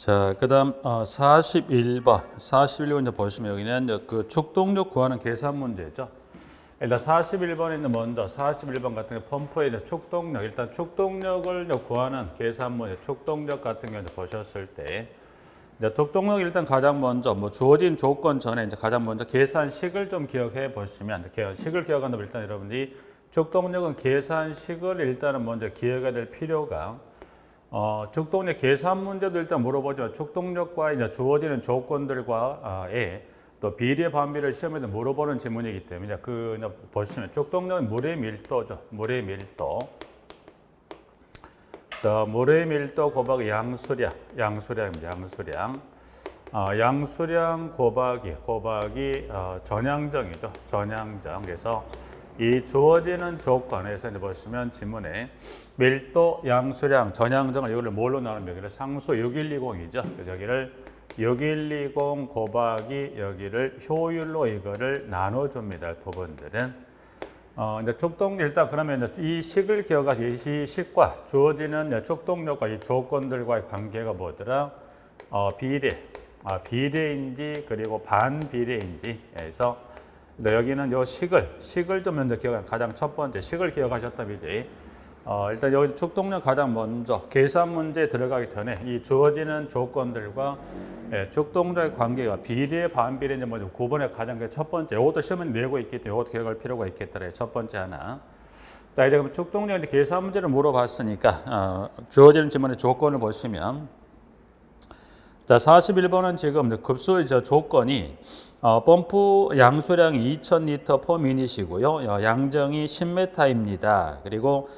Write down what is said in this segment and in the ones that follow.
자, 그다음 41번. 41번 이제 보시면 여기는 이제 그 축동력 구하는 계산 문제죠. 일단 41번에 있는 먼저 41번 같은 경우 펌프에 있는 축동력, 일단 축동력을 구하는 계산 문제, 축동력 같은 경우 보셨을 때 이제 축동력 일단 가장 먼저 뭐 주어진 조건 전에 이제 가장 먼저 계산식을 좀 기억해 보시면 식을 기억한다면 일단 여러분들이 축동력은 계산식을 일단은 먼저 기억해야 될 필요가 축동력 계산 문제도 일단 물어보지만 축동력과 이제 주어지는 조건들과의 또 비례 반비를 시험에도 물어보는 지문이기 때문에 보시면 축동력은 물의 밀도죠. 물의 밀도. 자, 물의 밀도 곱하기 양수량입니다. 양수량 곱하기 전향정이죠. 전향정. 그래서 이 주어지는 조건에서 이제 보시면 지문에 밀도, 양수량, 전향정을 이거를 뭘로 나누면 여기를 상수 6120이죠. 그래서 여기를 6120 곱하기 여기를 효율로 이거를 나눠줍니다. 부분들은 이제 축동력 일단 그러면 이제 이 식을 기억하시고 이 식과 주어지는 축동력과 이 조건들과의 관계가 뭐더라? 비례인지 그리고 반비례인지 해서 여기는 요 식을 좀 먼저 기억하는 가장 첫 번째 식을 기억하셨다면 이제 일단 여기 축동력 가장 먼저 계산 문제에 들어가기 전에 이 주어지는 조건들과 축동력의 관계가 비례 반비례인지 먼저 구분의 가장 첫 번째 이것도 시험에 내고 있기 때문에 이것도 기억할 필요가 있겠더라. 첫 번째 하나. 자 이제 그럼 축동력 계산 문제를 물어봤으니까 주어지는 지문의 조건을 보시면 자 41번은 지금 급수의 조건이 펌프 양수량이 2000L/min이고요. 양정이 10m입니다. 그리고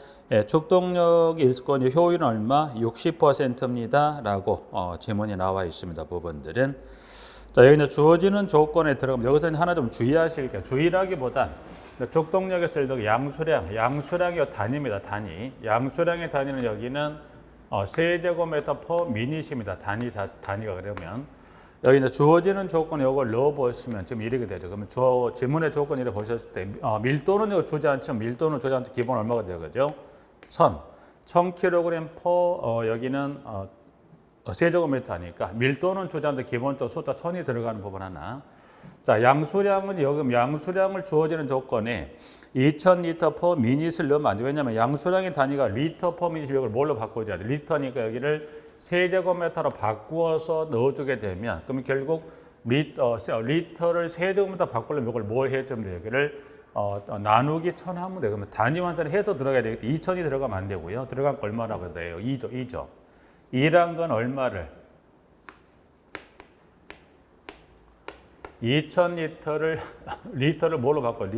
축동력 일수권의 효율은 얼마? 60%입니다. 라고 지문이 나와 있습니다. 부분들은. 자, 여기 주어지는 조건에 들어가면 여기서는 하나 좀 주의하실 게 주의라기보단 축동력에 쓸 양수량이 단위입니다. 단위. 양수량의 단위는 여기는 세제곱미터 퍼 미닛입니다. 단위가 그러면 여기 이제 주어지는 조건에 이걸 넣어보시면 지금 이렇게 되죠. 그러면 지문의 조건 이렇게 보셨을 때 밀도는 이거 주지 않죠. 밀도는 주지 않고 기본 얼마가 돼요, 그죠? 1000kg 퍼 여기는 세제곱미터니까 밀도는 주지 않고 기본적으로 숫자 1000이 들어가는 부분 하나. 자, 양수량은 여기 양수량을 주어지는 조건에 2000L/min을 넣으면 안 돼요. 왜냐하면 양수량의 단위가 리터/min 이걸 뭘로 바꿔줘야 돼? 리터니까 여기를 세제곱미터로 바꾸어서 넣어주게 되면 그러면 결국 리터를 세제곱미터 바꾸려면 이걸 뭘 해주면 돼요? 여기를 나누기 1000 하면 돼요. 그러면 단위 환산을 해서 들어가야 되겠다. 2000이 들어가면 안 되고요. 들어간 거 얼마라고 돼요? 2죠. 2란 건 얼마를? 2000리터를 리터를 뭘로 바꿔?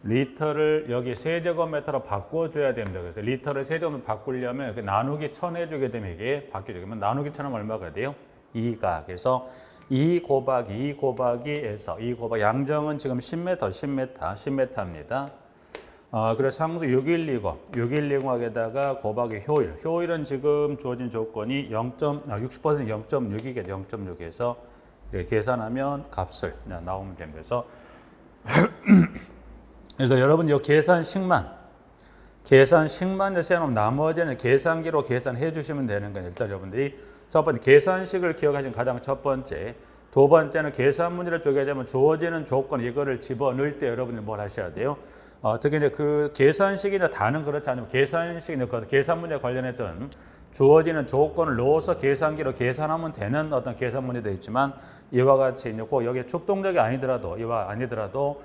리터를 여기 세제곱미터로 바꿔줘야 됩니다. 그래서 리터를 세제곱미터로 바꾸려면 나누기 1000 해주게 되면 이게 바뀌죠. 그러면 나누기 1000 하면 얼마가 돼요? 2가. 그래서 2 곱하기 양정은 지금 10m입니다. 그래서 상수 6120하게다가 곱하기 효율은 지금 주어진 조건이 60% 0.6이겠죠. 0.6에서 이렇게 계산하면 값을 나오면 됩니다. 그래서 그래서 여러분 이 계산식만 세놓으면 나머지는 계산기로 계산해 주시면 되는 거예요. 일단 여러분들이 첫 번째 계산식을 기억하시는 가장 첫 번째, 두 번째는 계산 문제를 주게 되면 주어지는 조건 이거를 집어넣을 때 여러분이 뭘 하셔야 돼요? 특히 이제 그 계산식이나 다는 그렇지 않으면 계산식이나 계산 문제 관련해서는 주어지는 조건을 넣어서 계산기로 계산하면 되는 어떤 계산 문제도 있지만 이와 같이 있고 여기에 축동력이 아니더라도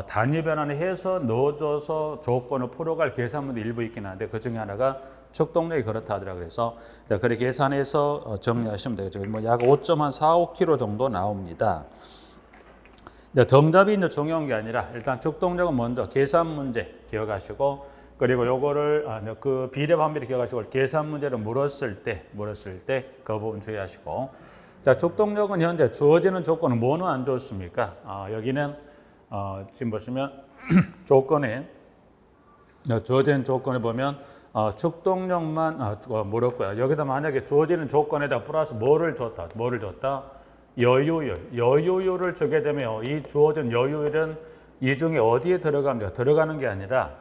단위 변환을 해서 넣어줘서 조건을 풀어갈 계산 문제 일부 있긴 한데 그 중에 하나가 축동력이 그렇다 하더라고요. 그래서 그렇게 계산해서 정리하시면 되겠죠. 뭐 약 5.45kg 정도 나옵니다. 정답이 중요한 게 아니라 일단 축동력은 먼저 계산 문제 기억하시고 그리고 요거를 그 비례 반비를 기억하시고 계산 문제를 물었을 때 그 부분 주의하시고 자 축동력은 현재 주어지는 조건은 뭐는 안 좋습니까? 여기는 지금 보시면 조건에 주어진 조건에 보면 축동력만 물었고요. 여기다 만약에 주어지는 조건에다 플러스 뭐를 줬다? 여유율을 주게 되면 이 주어진 여유율은 이 중에 어디에 들어갑니까? 들어가는 게 아니라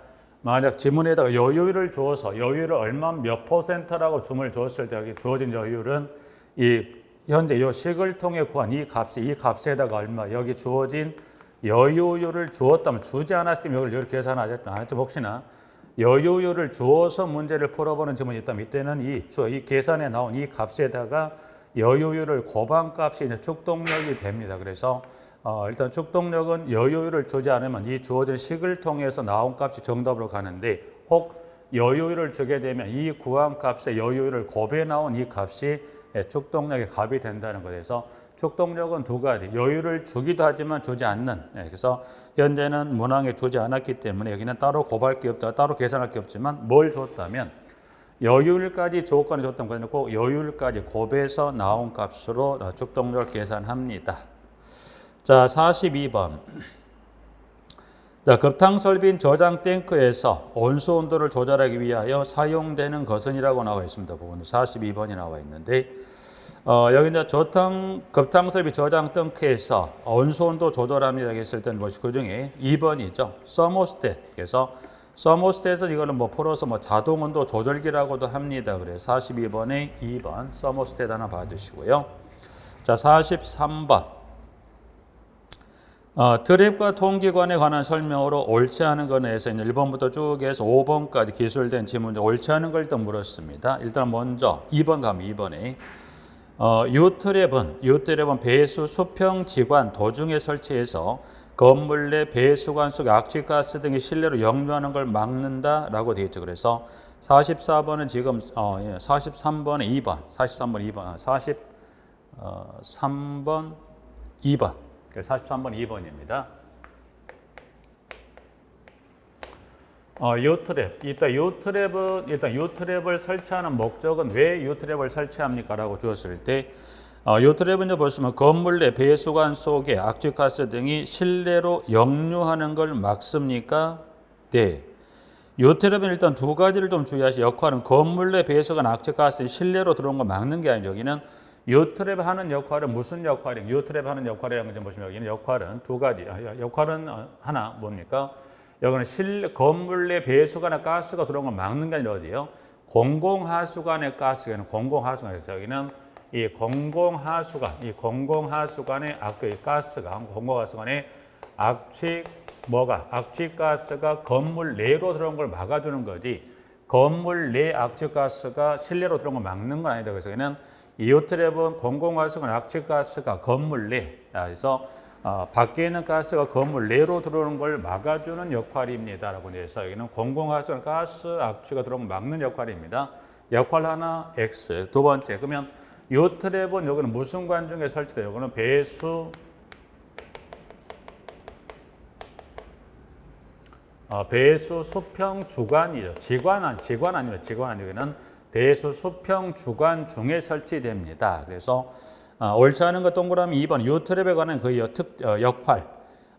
만약 지문에다가 여유율을 주어서 여유율을 얼마 몇 %라고 주문을 주었을 때 여기 주어진 여유율은 이 현재 이 식을 통해 구한 이 값에다가 얼마 여기 주어진 여유율을 주었다면 주지 않았으면 이걸 이렇게 계산 안 했죠. 혹시나 여유율을 주어서 문제를 풀어보는 지문이 있다면 이때는 이 계산에 나온 이 값에다가 여유율을 곱한 값이 이제 축동력이 됩니다. 그래서 일단 축동력은 여유율을 주지 않으면 이 주어진 식을 통해서 나온 값이 정답으로 가는데 혹 여유율을 주게 되면 이 구한 값의 여유율을 곱해 나온 이 값이 축동력의 값이 된다는 거에서 축동력은 두 가지, 여유를 주기도 하지만 주지 않는. 그래서 현재는 문항에 주지 않았기 때문에 여기는 따로 곱할 게 없다, 따로 계산할 게 없지만 뭘 줬다면 여유율까지 조건이 줬던 거고 여유율까지 곱해서 나온 값으로 축동력을 계산합니다. 자, 42번. 자, 급탕설빈 저장 탱크에서 온수 온도를 조절하기 위하여 사용되는 것은이라고 나와 있습니다. 부분 42번이 나와 있는데 여기 이제 급탕설비 저장 탱크에서 온수 온도 조절합니다 했을 때는 그 중에 2번이죠. 서모스탯. 그래서 서모스탯은 이거는 풀어서 자동 온도 조절기라고도 합니다. 그래서 42번에 2번 서모스탯 하나 봐주시고요. 자, 43번. 트랩과 통기관에 관한 설명으로 옳지 않은 것에서 1번부터 쭉 해서 5번까지 기술된 지문 옳지 않은 걸 일단 물었습니다. 일단 먼저 2번 가면 2번에 유트랩은 배수 수평 지관 도중에 설치해서 건물 내 배수관 속 악취가스 등이 실내로 역류하는 걸 막는다라고 되어 있죠. 그래서 44번은 지금 43번에 2번, 43번 2번, 43번 2번. 43번 2번입니다. 요트랩. 일단 요트랩을 설치하는 목적은 왜 요트랩을 설치합니까? 라고 주었을 때 요트랩은 보시면 건물 내 배수관 속에 악취가스 등이 실내로 역류하는 걸 막습니까? 네. 요트랩은 일단 두 가지를 좀 주의하시. 역할은 건물 내 배수관 악취가스 실내로 들어온 걸 막는 게 아니죠. 여기는 요트랩 하는 역할은 무슨 역할이에요? 요트랩 하는 역할이라는 걸 보시면 여기는 역할은 두 가지. 역할은 하나 뭡니까? 여기는 건물 내 배수관에 가스가 들어온 걸 막는 게 아니라 어디예요? 공공하수관의 가스가 공공하수관에서 여기는 이 공공하수관의 공공하수관의 악취가스가 건물 내로 들어온 걸 막아주는 거지. 건물 내 악취가스가 실내로 들어온 걸 막는 건 아니다. 그래서 여기는 이 요트랩은 공공하수관 악취가스가 건물 내, 그래서 밖에 있는 가스가 건물 내로 들어오는 걸 막아주는 역할입니다. 라고 해서 여기는 공공하수관 가스 악취가 들어오는 걸 막는 역할입니다. 역할 하나 X. 두 번째, 그러면 요트랩은 여기는 무슨 관중에 설치돼요? 이거는 배수 수평 주관이죠. 지관 아니면 여기는 배수 수평 주관 중에 설치됩니다. 그래서 옳지 않은 것 동그라미 2번 요트랩에 관한 그 역할.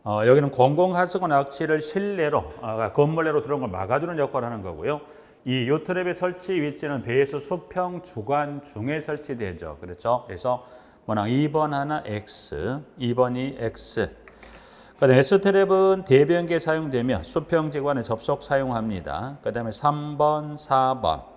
여기는 공공하수관 악취를 실내로 건물 내로 들어온 걸 막아주는 역할을 하는 거고요. 이 요트랩의 설치 위치는 배수 수평 주관 중에 설치되죠. 그렇죠? 그래서 뭐나 2번 하나 X, 2번이 X. 그다음에 S트랩은 대변기에 사용되며 수평지관에 접속 사용합니다. 그다음에 3번, 4번.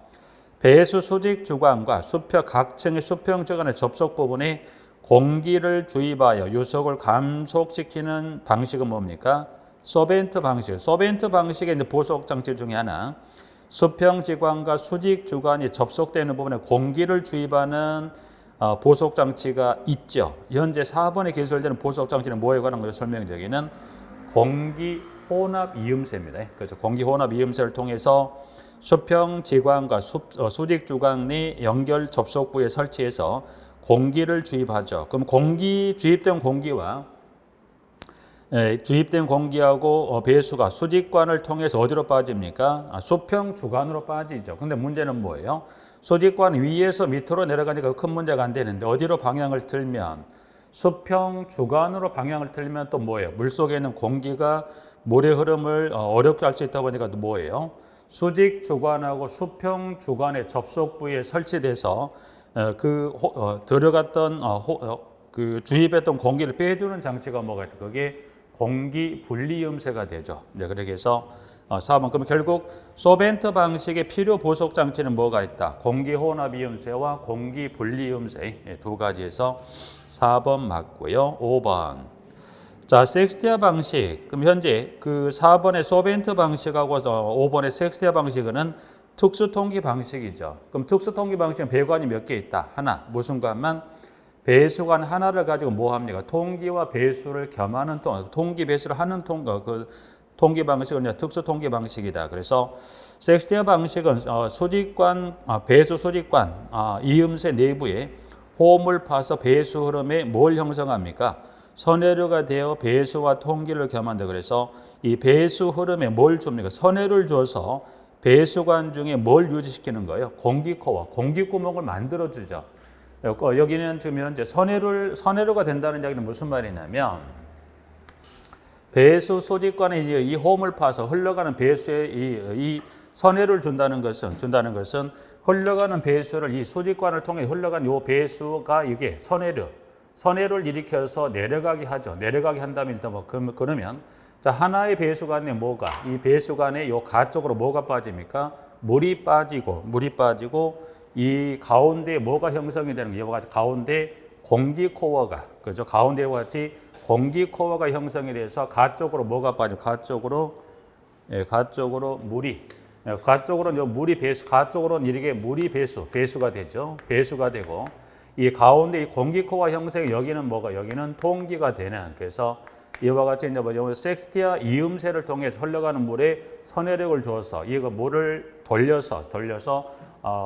배수 수직 주관과 각층의 수평지관의 접속 부분에 공기를 주입하여 유속을 감속시키는 방식은 뭡니까? 소벤트 방식. 소벤트 방식의 보석 장치 중에 하나. 수평지관과 수직 주관이 접속되는 부분에 공기를 주입하는 보석 장치가 있죠. 현재 4번에 기술되는 보석 장치는 뭐에 관한 것을 설명드리기는 공기 혼합 이음새입니다. 그래서 공기 혼합 이음새를 통해서 수평지관과 수직 주관의 연결 접속부에 설치해서 공기를 주입하죠. 그럼 주입된 공기하고 배수가 수직관을 통해서 어디로 빠집니까? 수평 주관으로 빠지죠. 근데 문제는 뭐예요? 수직관 위에서 밑으로 내려가니까 큰 문제가 안 되는데 어디로 방향을 틀면 수평 주관으로 방향을 틀면 또 뭐예요? 물속에 있는 공기가 물의 흐름을 어렵게 할 수 있다 보니까 또 뭐예요? 수직 주관하고 수평 주관의 접속 부위에 설치돼서 들어갔던 그 주입했던 공기를 빼주는 장치가 뭐가 있다? 그게 공기 분리음새가 되죠. 그렇게 해서 4번. 그럼 결국 소벤트 방식의 필요 보석 장치는 뭐가 있다? 공기 혼합 이음새와 공기 분리 이음새 두 가지에서 4번 맞고요. 5번. 자, 섹스티아 방식. 그럼 현재 그 4번의 소벤트 방식하고 5번의 섹스티아 방식은 특수 통기 방식이죠. 그럼 특수 통기 방식은 배관이 몇 개 있다? 하나. 무슨 관만? 배수관 하나를 가지고 뭐 합니까? 통기와 배수를 겸하는 통기 배수를 하는 통기 방식은 특수 통기 방식이다. 그래서 섹스티아 방식은 수직관 배수 수직관 이음새 내부에 호흡을 파서 배수 흐름에 뭘 형성합니까? 선회류가 되어 배수와 통기를 겸한다. 그래서 이 배수 흐름에 뭘 줍니까? 선회를 줘서 배수관 중에 뭘 유지시키는 거예요? 공기코어, 공기구멍을 만들어 주죠. 여기는 지금 현재 선회류가 된다는 이야기는 무슨 말이냐면 배수 소직관에 이 홈을 파서 흘러가는 배수에 이 선회를 준다는 것은 흘러가는 배수를 이 수직관을 통해 흘러간 요 배수가 이게 선회를 일으켜서 내려가게 하죠. 내려가게 한다면 일단 그러면 자, 하나의 배수관에 이 배수관에 요 가쪽으로 뭐가 빠집니까? 물이 빠지고 이 가운데 뭐가 형성이 되는 거예요? 이와 같이 가운데 공기코어가 그죠? 가운데와 같이 공기코어가 형성이 돼서 가쪽으로 뭐가 빠져? 가쪽으로 물이 가쪽으로는 물이 가쪽으로는 이렇게 물이 배수가 되죠. 배수가 되고 이 가운데 이 공기코어 형성이 여기는 여기는 통기가 되는 그래서 이와 같이 이제 섹스티아 이음새를 통해서 흘러가는 물에 선회력을 줘서 이거 물을 돌려서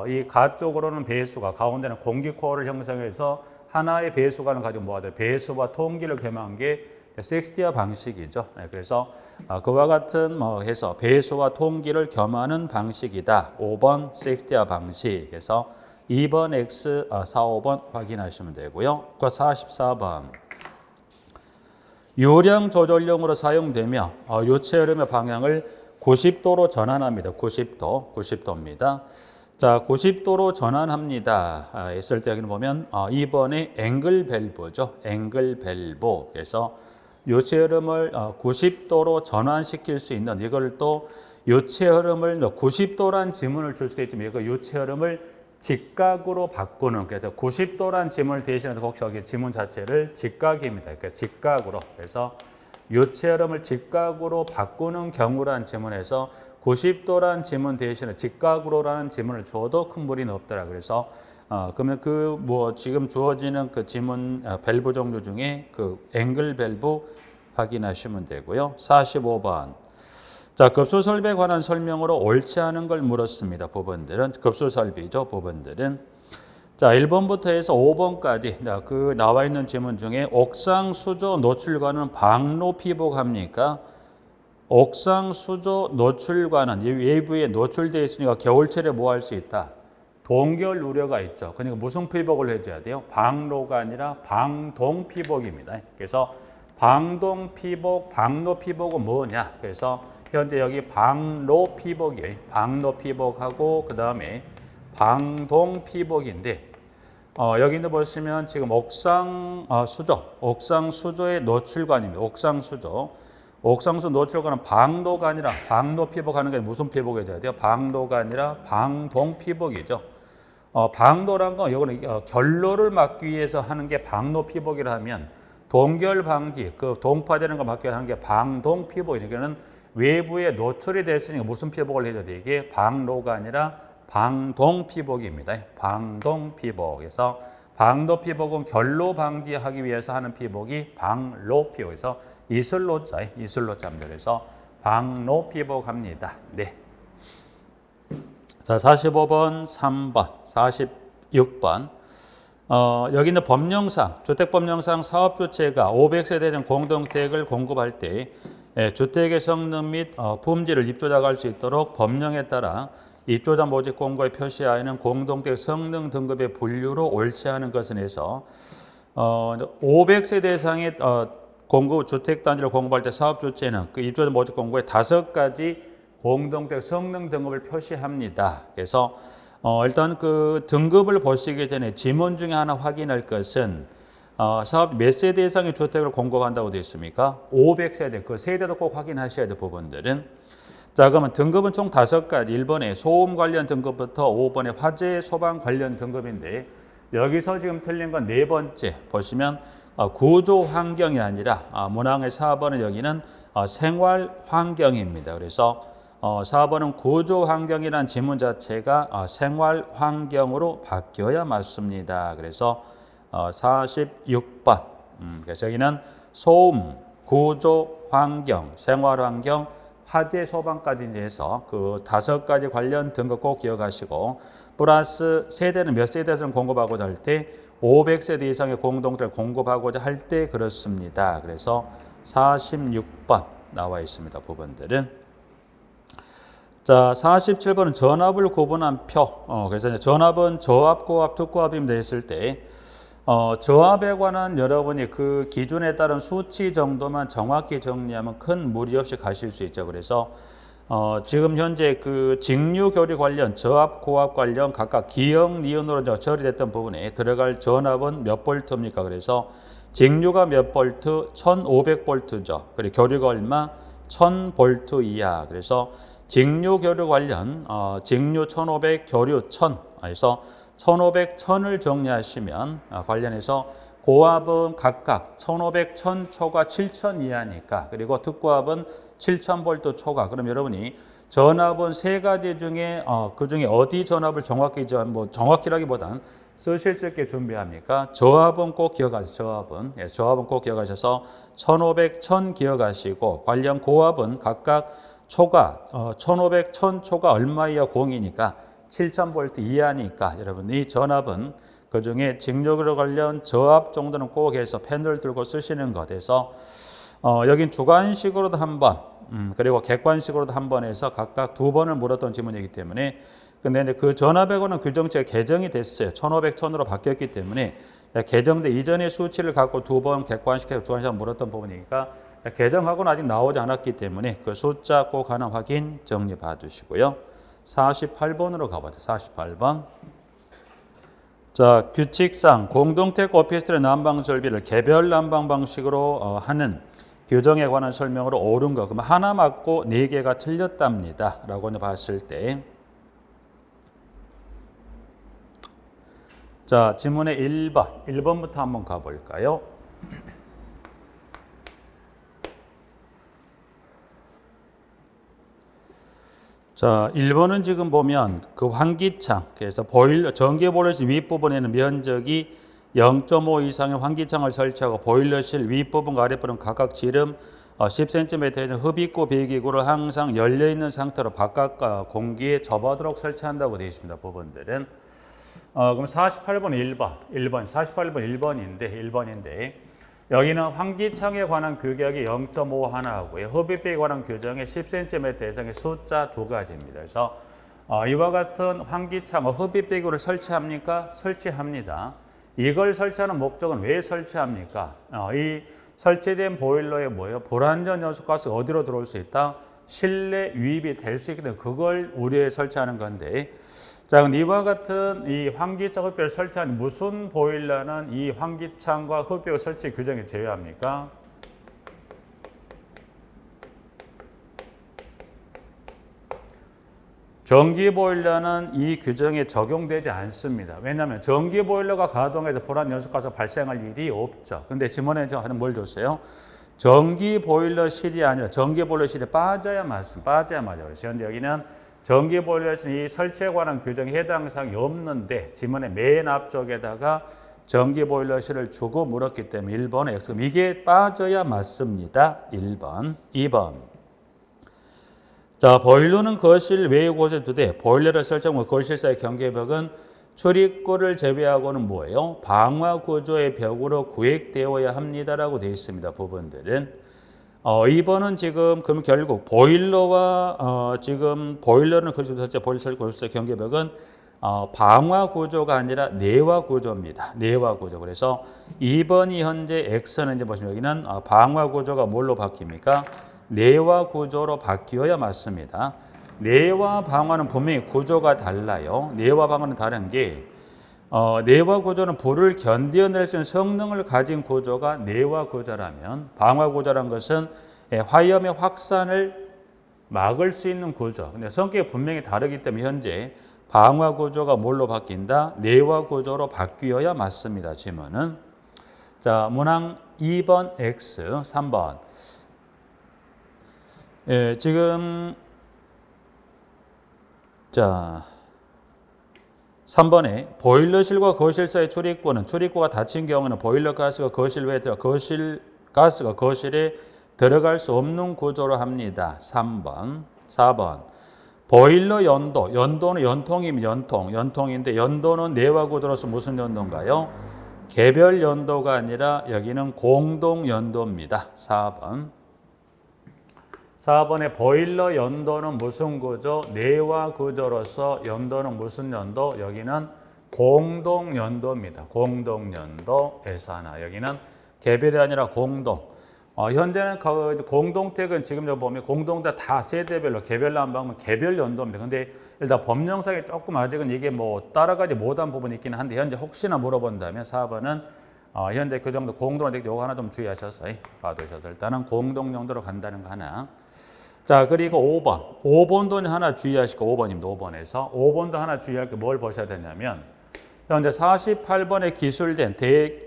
이 가쪽으로는 배수가 가운데는 공기코어를 형성해서 하나의 배수관을 가지고 뭐하죠? 배수와 통기를 겸한 게 섹스티아 방식이죠. 그래서 그와 같은 해서 배수와 통기를 겸하는 방식이다. 5번 섹스티아 방식에서 2번 X, 4, 5번 확인하시면 되고요. 44번. 요량 조절용으로 사용되며 요체 흐름의 방향을 90도로 전환합니다. 90도입니다. 자, 90도로 전환합니다. 했을 때 여기는 보면 2번의 앵글 밸브죠. 앵글 밸브. 그래서 요체 흐름을 90도로 전환시킬 수 있는 이걸 또 요체 흐름을 90도란 지문을 줄 수도 있지만 이거 요체 흐름을 직각으로 바꾸는 그래서 90도란 지문을 대신해서 꼭 저기 지문 자체를 직각입니다. 그래서 직각으로 그래서 요체 흐름을 직각으로 바꾸는 경우란 지문에서 90도란 지문 대신에 직각으로라는 지문을 줘도 큰 무리는 없더라. 그래서 그러면 지금 주어지는 그 지문 밸브 종류 중에 그 앵글 밸브 확인하시면 되고요. 45번. 자, 급수 설비에 관한 설명으로 옳지 않은 걸 물었습니다. 부분들은 급수 설비죠. 부분들은 자, 1번부터 해서 5번까지 그 나와 있는 지문 중에 옥상 수조 노출관은 방로 피복합니까? 옥상 수조 노출관은 이 외부에 노출되어 있으니까 겨울철에 뭐 할 수 있다? 동결 우려가 있죠. 그러니까 무슨 피복을 해줘야 돼요? 방로가 아니라 방동 피복입니다. 그래서 방동 피복, 방로 피복은 뭐냐? 그래서 현재 여기 방로 피복이에요. 방로 피복하고 그 다음에 방동 피복인데 여기도 보시면 지금 옥상 수조의 노출관입니다. 옥상 수조 노출관은 방로가 아니라 방로 피복하는 게 무슨 피복이 돼야 돼요? 방로가 아니라 방동 피복이죠. 방로란 건 이거는 결로를 막기 위해서 하는 게 방로 피복이라 하면 동결 방지, 그 동파되는 거 막기 위해서 하는 게 방동 피복이니까는 외부에 노출이 됐으니까 무슨 피복을 해줘야 돼? 이게 방로가 아니라 방동 피복입니다. 방동 피복에서 방로 피복은 결로 방지하기 위해서 하는 피복이 방로 피복에서 이슬로자입니다. 그래서 방로 피복합니다. 네. 자, 45번, 3번, 46번. 여기는 법령상, 주택법령상 사업주체가 500세대 전 공동택을 공급할 때 주택의 성능 및 품질을 입주자가 할 수 있도록 법령에 따라 입주자 모집 공고에 표시하여는 공동택 성능 등급의 분류로 옳지 않은 것은 해서 500세대 이상의 공급 주택단지를 공급할 때 사업주체는 그 입주자 모집 공고에 5가지 공동택 성능 등급을 표시합니다. 그래서 일단 그 등급을 보시기 전에 지문 중에 하나 확인할 것은 사업 몇 세대 이상의 주택을 공급한다고 되어 있습니까? 500세대. 그 세대도 꼭 확인하셔야 될 부분들은 자, 그러면 등급은 총 5가지. 1번에 소음 관련 등급부터 5번에 화재 소방 관련 등급인데 여기서 지금 틀린 건 4번째 보시면 구조 환경이 아니라 문항의 4번은 여기는 생활 환경입니다. 그래서 4번은 구조 환경이란 지문 자체가 생활 환경으로 바뀌어야 맞습니다. 그래서 46번. 그래서 여기는 소음, 구조 환경, 생활 환경, 화재 소방까지 이제 해서 그 5가지 관련 등급 꼭 기억하시고 플러스 세대는 몇 세대에서 공급하고자 할 때 500세대 이상의 공동체를 공급하고자 할 때 그렇습니다. 그래서 46번 나와 있습니다. 부분들은. 자, 47번은 전압을 구분한 표. 그래서 전압은 저압, 고압, 특고압임 되어 있을 때 저압에 관한 여러분이 그 기준에 따른 수치 정도만 정확히 정리하면 큰 무리 없이 가실 수 있죠. 그래서 지금 현재 그 직류 교리 관련 저압, 고압 관련 각각 기역, 니은으로 처리됐던 부분에 들어갈 전압은 몇 볼트입니까? 그래서 직류가 몇 볼트? 1500볼트죠. 그리고 교류가 얼마? 1000볼트 이하. 그래서 직류 교류 관련 직류 1500, 교류 1000. 그래서 1500, 1000을 정리하시면 관련해서 고압은 각각 1500, 1000 초과 7000 이하니까 그리고 특고압은 7000볼트 초과. 그럼 여러분이 전압은 3가지 중에 그 중에 어디 전압을 정확히 정확히라기보단 쓰실 수 있게 준비합니까? 저압은 꼭 기억하세요. 저압은 꼭 기억하셔서 1500, 1000 기억하시고 관련 고압은 각각 초가 1500, 1000 초가 얼마 이하 공이니까 7000볼트 이하니까 여러분이 전압은 그중에 직력으로 관련 저압 정도는 꼭 해서 펜을 들고 쓰시는 것에서 여긴 주관식으로도 한 번, 그리고 객관식으로도 한 번 해서 각각 2번을 물었던 지문이기 때문에 근데 이제 그 전압에 관한 규정치가 개정이 됐어요. 1500, 1000으로 바뀌었기 때문에 개정된 이전의 수치를 갖고 2번 객관식해서 주관식 물었던 부분이니까 개정하고는 아직 나오지 않았기 때문에 그 숫자 꼭 하나 확인 정리 봐주시고요. 48번으로 가보죠. 48번. 자, 규칙상 공동택 오피스텔의 난방 설비를 개별 난방 방식으로 하는 규정에 관한 설명으로 옳은 거. 그럼 하나 맞고 4개가 틀렸답니다. 라고 봤을 때. 자, 지문의 1번. 1번부터 한번 가볼까요? 자, 1번은 지금 보면 그 환기창, 그래서 보일러, 전기보일러실 윗부분에는 면적이 0.5 이상의 환기창을 설치하고 보일러실 윗부분과 아랫부분 각각 지름 10cm의 흡입구 배기구를 항상 열려있는 상태로 바깥과 공기에 접어도록 설치한다고 되어 있습니다. 부분들은. 그럼 48번 1번, 48번 1번인데 여기는 환기창에 관한 규격이 0.5 하나하고요. 흡입비에 관한 규정이 10cm 이상의 숫자 2가지입니다. 그래서 이와 같은 환기창, 흡입비구를 설치합니까? 설치합니다. 이걸 설치하는 목적은 왜 설치합니까? 이 설치된 보일러에 뭐예요? 불완전 연소가스가 어디로 들어올 수 있다? 실내 유입이 될 수 있기 때문에 그걸 우려해 설치하는 건데 자, 이와 같은 이 환기창 흡입비를 설치한 무슨 보일러는 이 환기창과 흡입비 설치 규정에 제외합니까? 전기 보일러는 이 규정에 적용되지 않습니다. 왜냐하면 전기 보일러가 가동해서 불완전 연소가스가 발생할 일이 없죠. 근데 지문에 뭘 줬어요? 전기 보일러실이 아니라 전기 보일러실에 빠져야 맞습니다. 빠져야 맞아요. 그래서 현재 여기는 전기 보일러실이 설치에 관한 규정에 해당 사항이 없는데 지문의 맨 앞쪽에다가 전기 보일러실을 주고 물었기 때문에 1번에 X. 이게 빠져야 맞습니다. 1번. 2번. 자, 보일러는 거실 외의 곳에 두되 보일러를 설정한 거실 사이 경계벽은 출입구를 제외하고는 뭐예요? 방화 구조의 벽으로 구획되어야 합니다라고 되어 있습니다. 부분들은. 2번은 지금 그럼 결국 보일러와 지금 보일러는 거실 설치 보일러 거실 경계벽은 방화 구조가 아니라 내화 구조입니다. 내화 구조. 그래서 2번이 현재 X는 이제 보시면 여기는 방화 구조가 뭘로 바뀝니까? 내화 구조로 바뀌어야 맞습니다. 내와 방화는 분명히 구조가 달라요. 내와 방화는 다른 게 내화 구조는 불을 견뎌낼 수 있는 성능을 가진 구조가 내화 구조라면 방화 구조란 것은 화염의 확산을 막을 수 있는 구조. 근데 성격이 분명히 다르기 때문에 현재 방화 구조가 뭘로 바뀐다? 내화 구조로 바뀌어야 맞습니다. 질문은. 자, 문항 2번 X, 3번. 예, 지금 자 3번에 보일러실과 거실 사이 출입구가 닫힌 경우는 보일러 가스가 거실 외에 거실 가스가 거실에 들어갈 수 없는 구조로 합니다. 3번. 4번. 보일러 연도는 연통인데 연도는 내화 구조로서 무슨 연도인가요? 개별 연도가 아니라 여기는 공동 연도입니다. 4번. 4번에 보일러 연도는 무슨 구조? 내화 구조로서 연도는 무슨 연도? 여기는 공동 연도입니다. 공동 연도에서 하나. 여기는 개별이 아니라 공동. 현재는 공동택은 지금 보면 공동택 다 세대별로 개별로 안 보면 개별 연도입니다. 근데 일단 법령상에 조금 아직은 이게 뭐 따라가지 못한 부분이 있긴 한데 현재 혹시나 물어본다면 4번은 현재 그 정도 공동택 요거 하나 좀 주의하셔서 봐두셔서 일단은 공동 연도로 간다는 거 하나. 자, 그리고 5번. 5번도 하나 주의하시고 5번입니다. 5번에서 5번도 하나 주의할 게 뭘 보셔야 되냐면 현재 48번에 기술된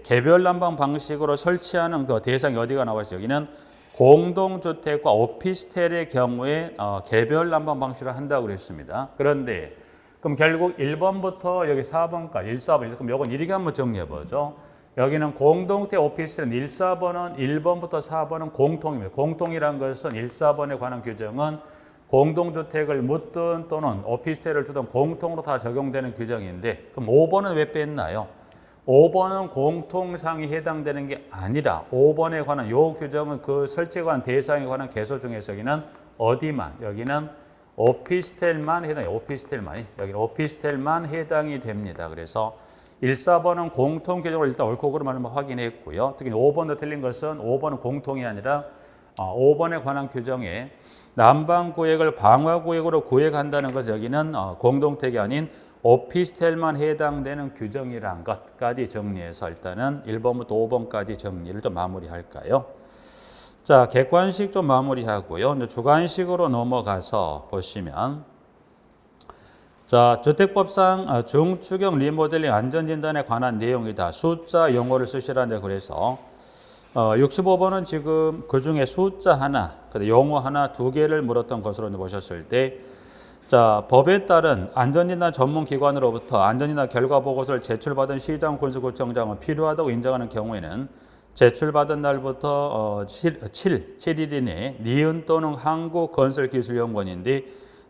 개별 난방 방식으로 설치하는 그 대상이 어디가 나와 있어요? 여기는 공동주택과 오피스텔의 경우에 개별 난방 방식으로 한다고 그랬습니다. 그런데 그럼 결국 1번부터 여기 4번까지 1, 4번 그럼 요건 이렇게 한번 정리해 보죠. 여기는 공동택 오피스텔은 1, 4번은 1번부터 4번은 공통입니다. 공통이란 것은 1, 4번에 관한 규정은 공동주택을 묻든 또는 오피스텔을 두든 공통으로 다 적용되는 규정인데 그럼 5번은 왜 뺐나요? 5번은 공통상이 해당되는 게 아니라 5번에 관한 요 규정은 그 설치에 관한 대상에 관한 개소 중에서 여기는 어디만? 여기는 오피스텔만 해당해요. 여기는 오피스텔만 해당이 됩니다. 그래서 1, 4번은 공통 규정으로 일단 옳고 그름을 확인했고요. 특히 5번도 틀린 것은 5번은 공통이 아니라 5번에 관한 규정에 난방구역을 방화구역으로 구획한다는 것은 여기는 공동택이 아닌 오피스텔만 해당되는 규정이란 것까지 정리해서 일단은 1번부터 5번까지 정리를 좀 마무리할까요? 자, 객관식 좀 마무리하고요. 이제 주관식으로 넘어가서 보시면 자, 주택법상 중추경 리모델링 안전진단에 관한 내용이다. 숫자 용어를 쓰시라는데 그래서 65번은 지금 그중에 숫자 하나, 용어 하나, 두 개를 물었던 것으로 보셨을 때 자, 법에 따른 안전진단 전문기관으로부터 안전진단 결과 보고서를 제출받은 시장 군수구청장은 필요하다고 인정하는 경우에는 제출받은 날부터 7일 이내 니은 또는 한국건설기술연구원인데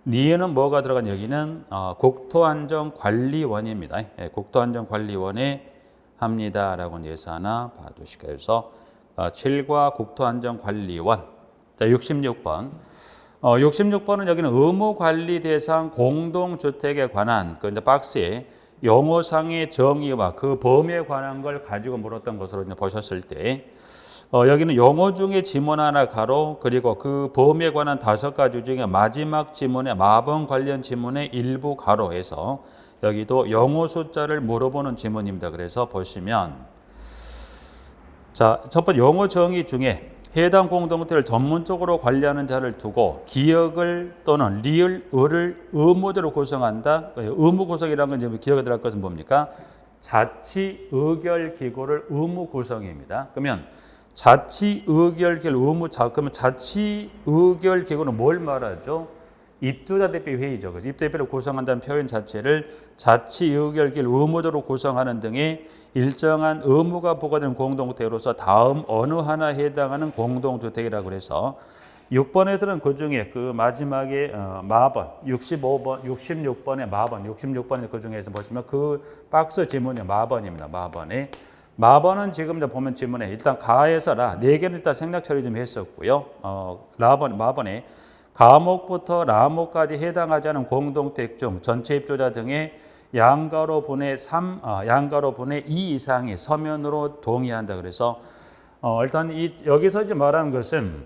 니은은 뭐가 들어간 여기는 국토안전관리원입니다. 국토안전관리원에 합니다라고 예서 하나 봐두실까요? 그래서 7과 국토안전관리원. 자, 66번. 66번은 여기는 의무관리 대상 공동주택에 관한 그 이제 박스에 용어상의 정의와 그 범위에 관한 걸 가지고 물었던 것으로 이제 보셨을 때 여기는 용어 중에 지문 하나 가로 그리고 그 범위에 관한 5가지 중에 마지막 지문에 마번 관련 지문의 일부 가로에서 여기도 용어 숫자를 물어보는 지문입니다. 그래서 보시면 자, 첫 번째 용어 정의 중에 해당 공동주택을 전문적으로 관리하는 자를 두고 기역을 또는 리을, 을을 의무대로 구성한다. 의무 구성이라는 건 기억에 들어갈 것은 뭡니까? 자치 의결 기구를 의무 구성입니다. 그러면 자치 의결 기구 그러면 자치 의결 기구는 뭘 말하죠? 입주자 대표 회의죠. 그래서 입주 대표를 구성한다는 표현 자체를 자치 의결 기구를 의무대로 구성하는 등의 일정한 의무가 부과되는 공동주택으로서 다음 어느 하나에 해당하는 공동주택이라고 해서 6번에서는 그중에 그 마지막에 마번 65번 66번의 마번 66번의 그중에서 보시면 그 박스 지문이 마번입니다. 마번은 지금 보면 지문에 일단 가에서 라 4개는 일단 생략 처리 좀 했었고요. 마번에 가목부터 라목까지 해당하지 않은 공동택 중 전체 입주자 등의 양가로 분의 2 이상이 서면으로 동의한다. 그래서 일단 여기서 이제 말하는 것은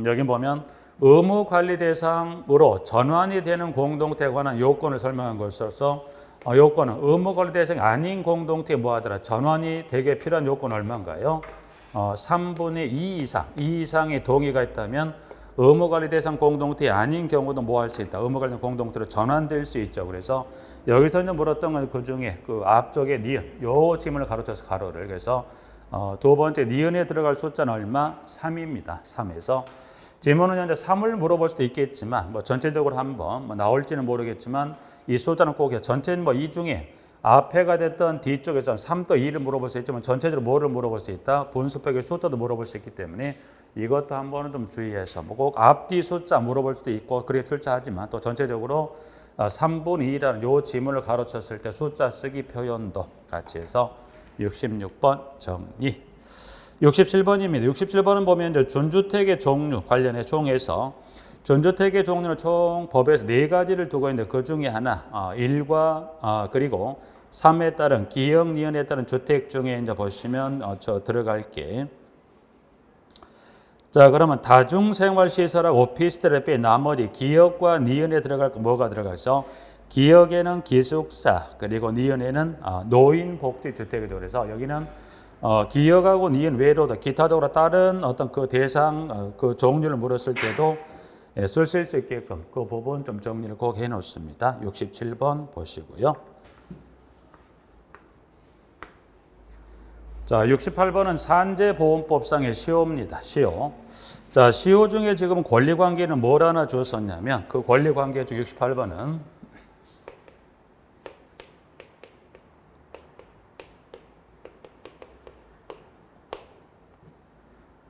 여기 보면 의무 관리 대상으로 전환이 되는 공동택에 관한 요건을 설명한 것으로서 요건은 의무 관리 대상이 아닌 공동택에 뭐하더라 전환이 되게 필요한 요건 얼마인가요? 3분의 2 이상의 동의가 있다면 의무관리 대상 공동体아닌 경우도 뭐 할 수 있다. 의무관리 공동体로 전환될 수 있죠. 그래서 여기서 이제 물었던 건 그 중에 그 앞쪽에 니은 요 지문을 가로쳐서 가로를 그래서 두 번째 니은에 들어갈 숫자는 얼마? 3입니다. 3에서 지문은 현재 3을 물어볼 수도 있겠지만 뭐 전체적으로 한번 뭐 나올지는 모르겠지만 이 숫자는 꼭 전체 뭐 이 중에 앞에가 됐던 뒤쪽에서 3 또 2를 물어볼 수 있지만 전체적으로 뭐를 물어볼 수 있다? 분수표의 숫자도 물어볼 수 있기 때문에 이것도 한번은 좀 주의해서 뭐 꼭 앞뒤 숫자 물어볼 수도 있고 그래 출제하지만 또 전체적으로 3분의 2라는 요 지문을 가로쳤을 때 숫자 쓰기 표현도 같이 해서 66번 정리. 67번입니다. 67번은 보면 이제 준주택의 종류 관련해 총해서 준주택의 종류는 총 법에서 4가지를 두고 있는데 그 중에 하나 1과 그리고 3에 따른 기역 니은에 따른 주택 중에 이제 보시면 저 들어갈게. 자, 그러면 다중생활시설하고 오피스텔에 빼 나머지 기역과 니은에 들어갈 거 뭐가 들어가죠? 기역에는 기숙사 그리고 니은에는 노인복지주택이죠. 그래서 여기는 기역하고 니은 외로도 기타적으로 다른 어떤 그 대상 그 종류를 물었을 때도 쓰실 수 있게끔 그 부분 좀 정리를 꼭 해놓습니다. 67번 보시고요. 자, 68번은 산재보험법상의 시효입니다. 시효. 자, 시효 중에 지금 권리관계는 뭘 하나 줬었냐면 그 권리관계 중 68번은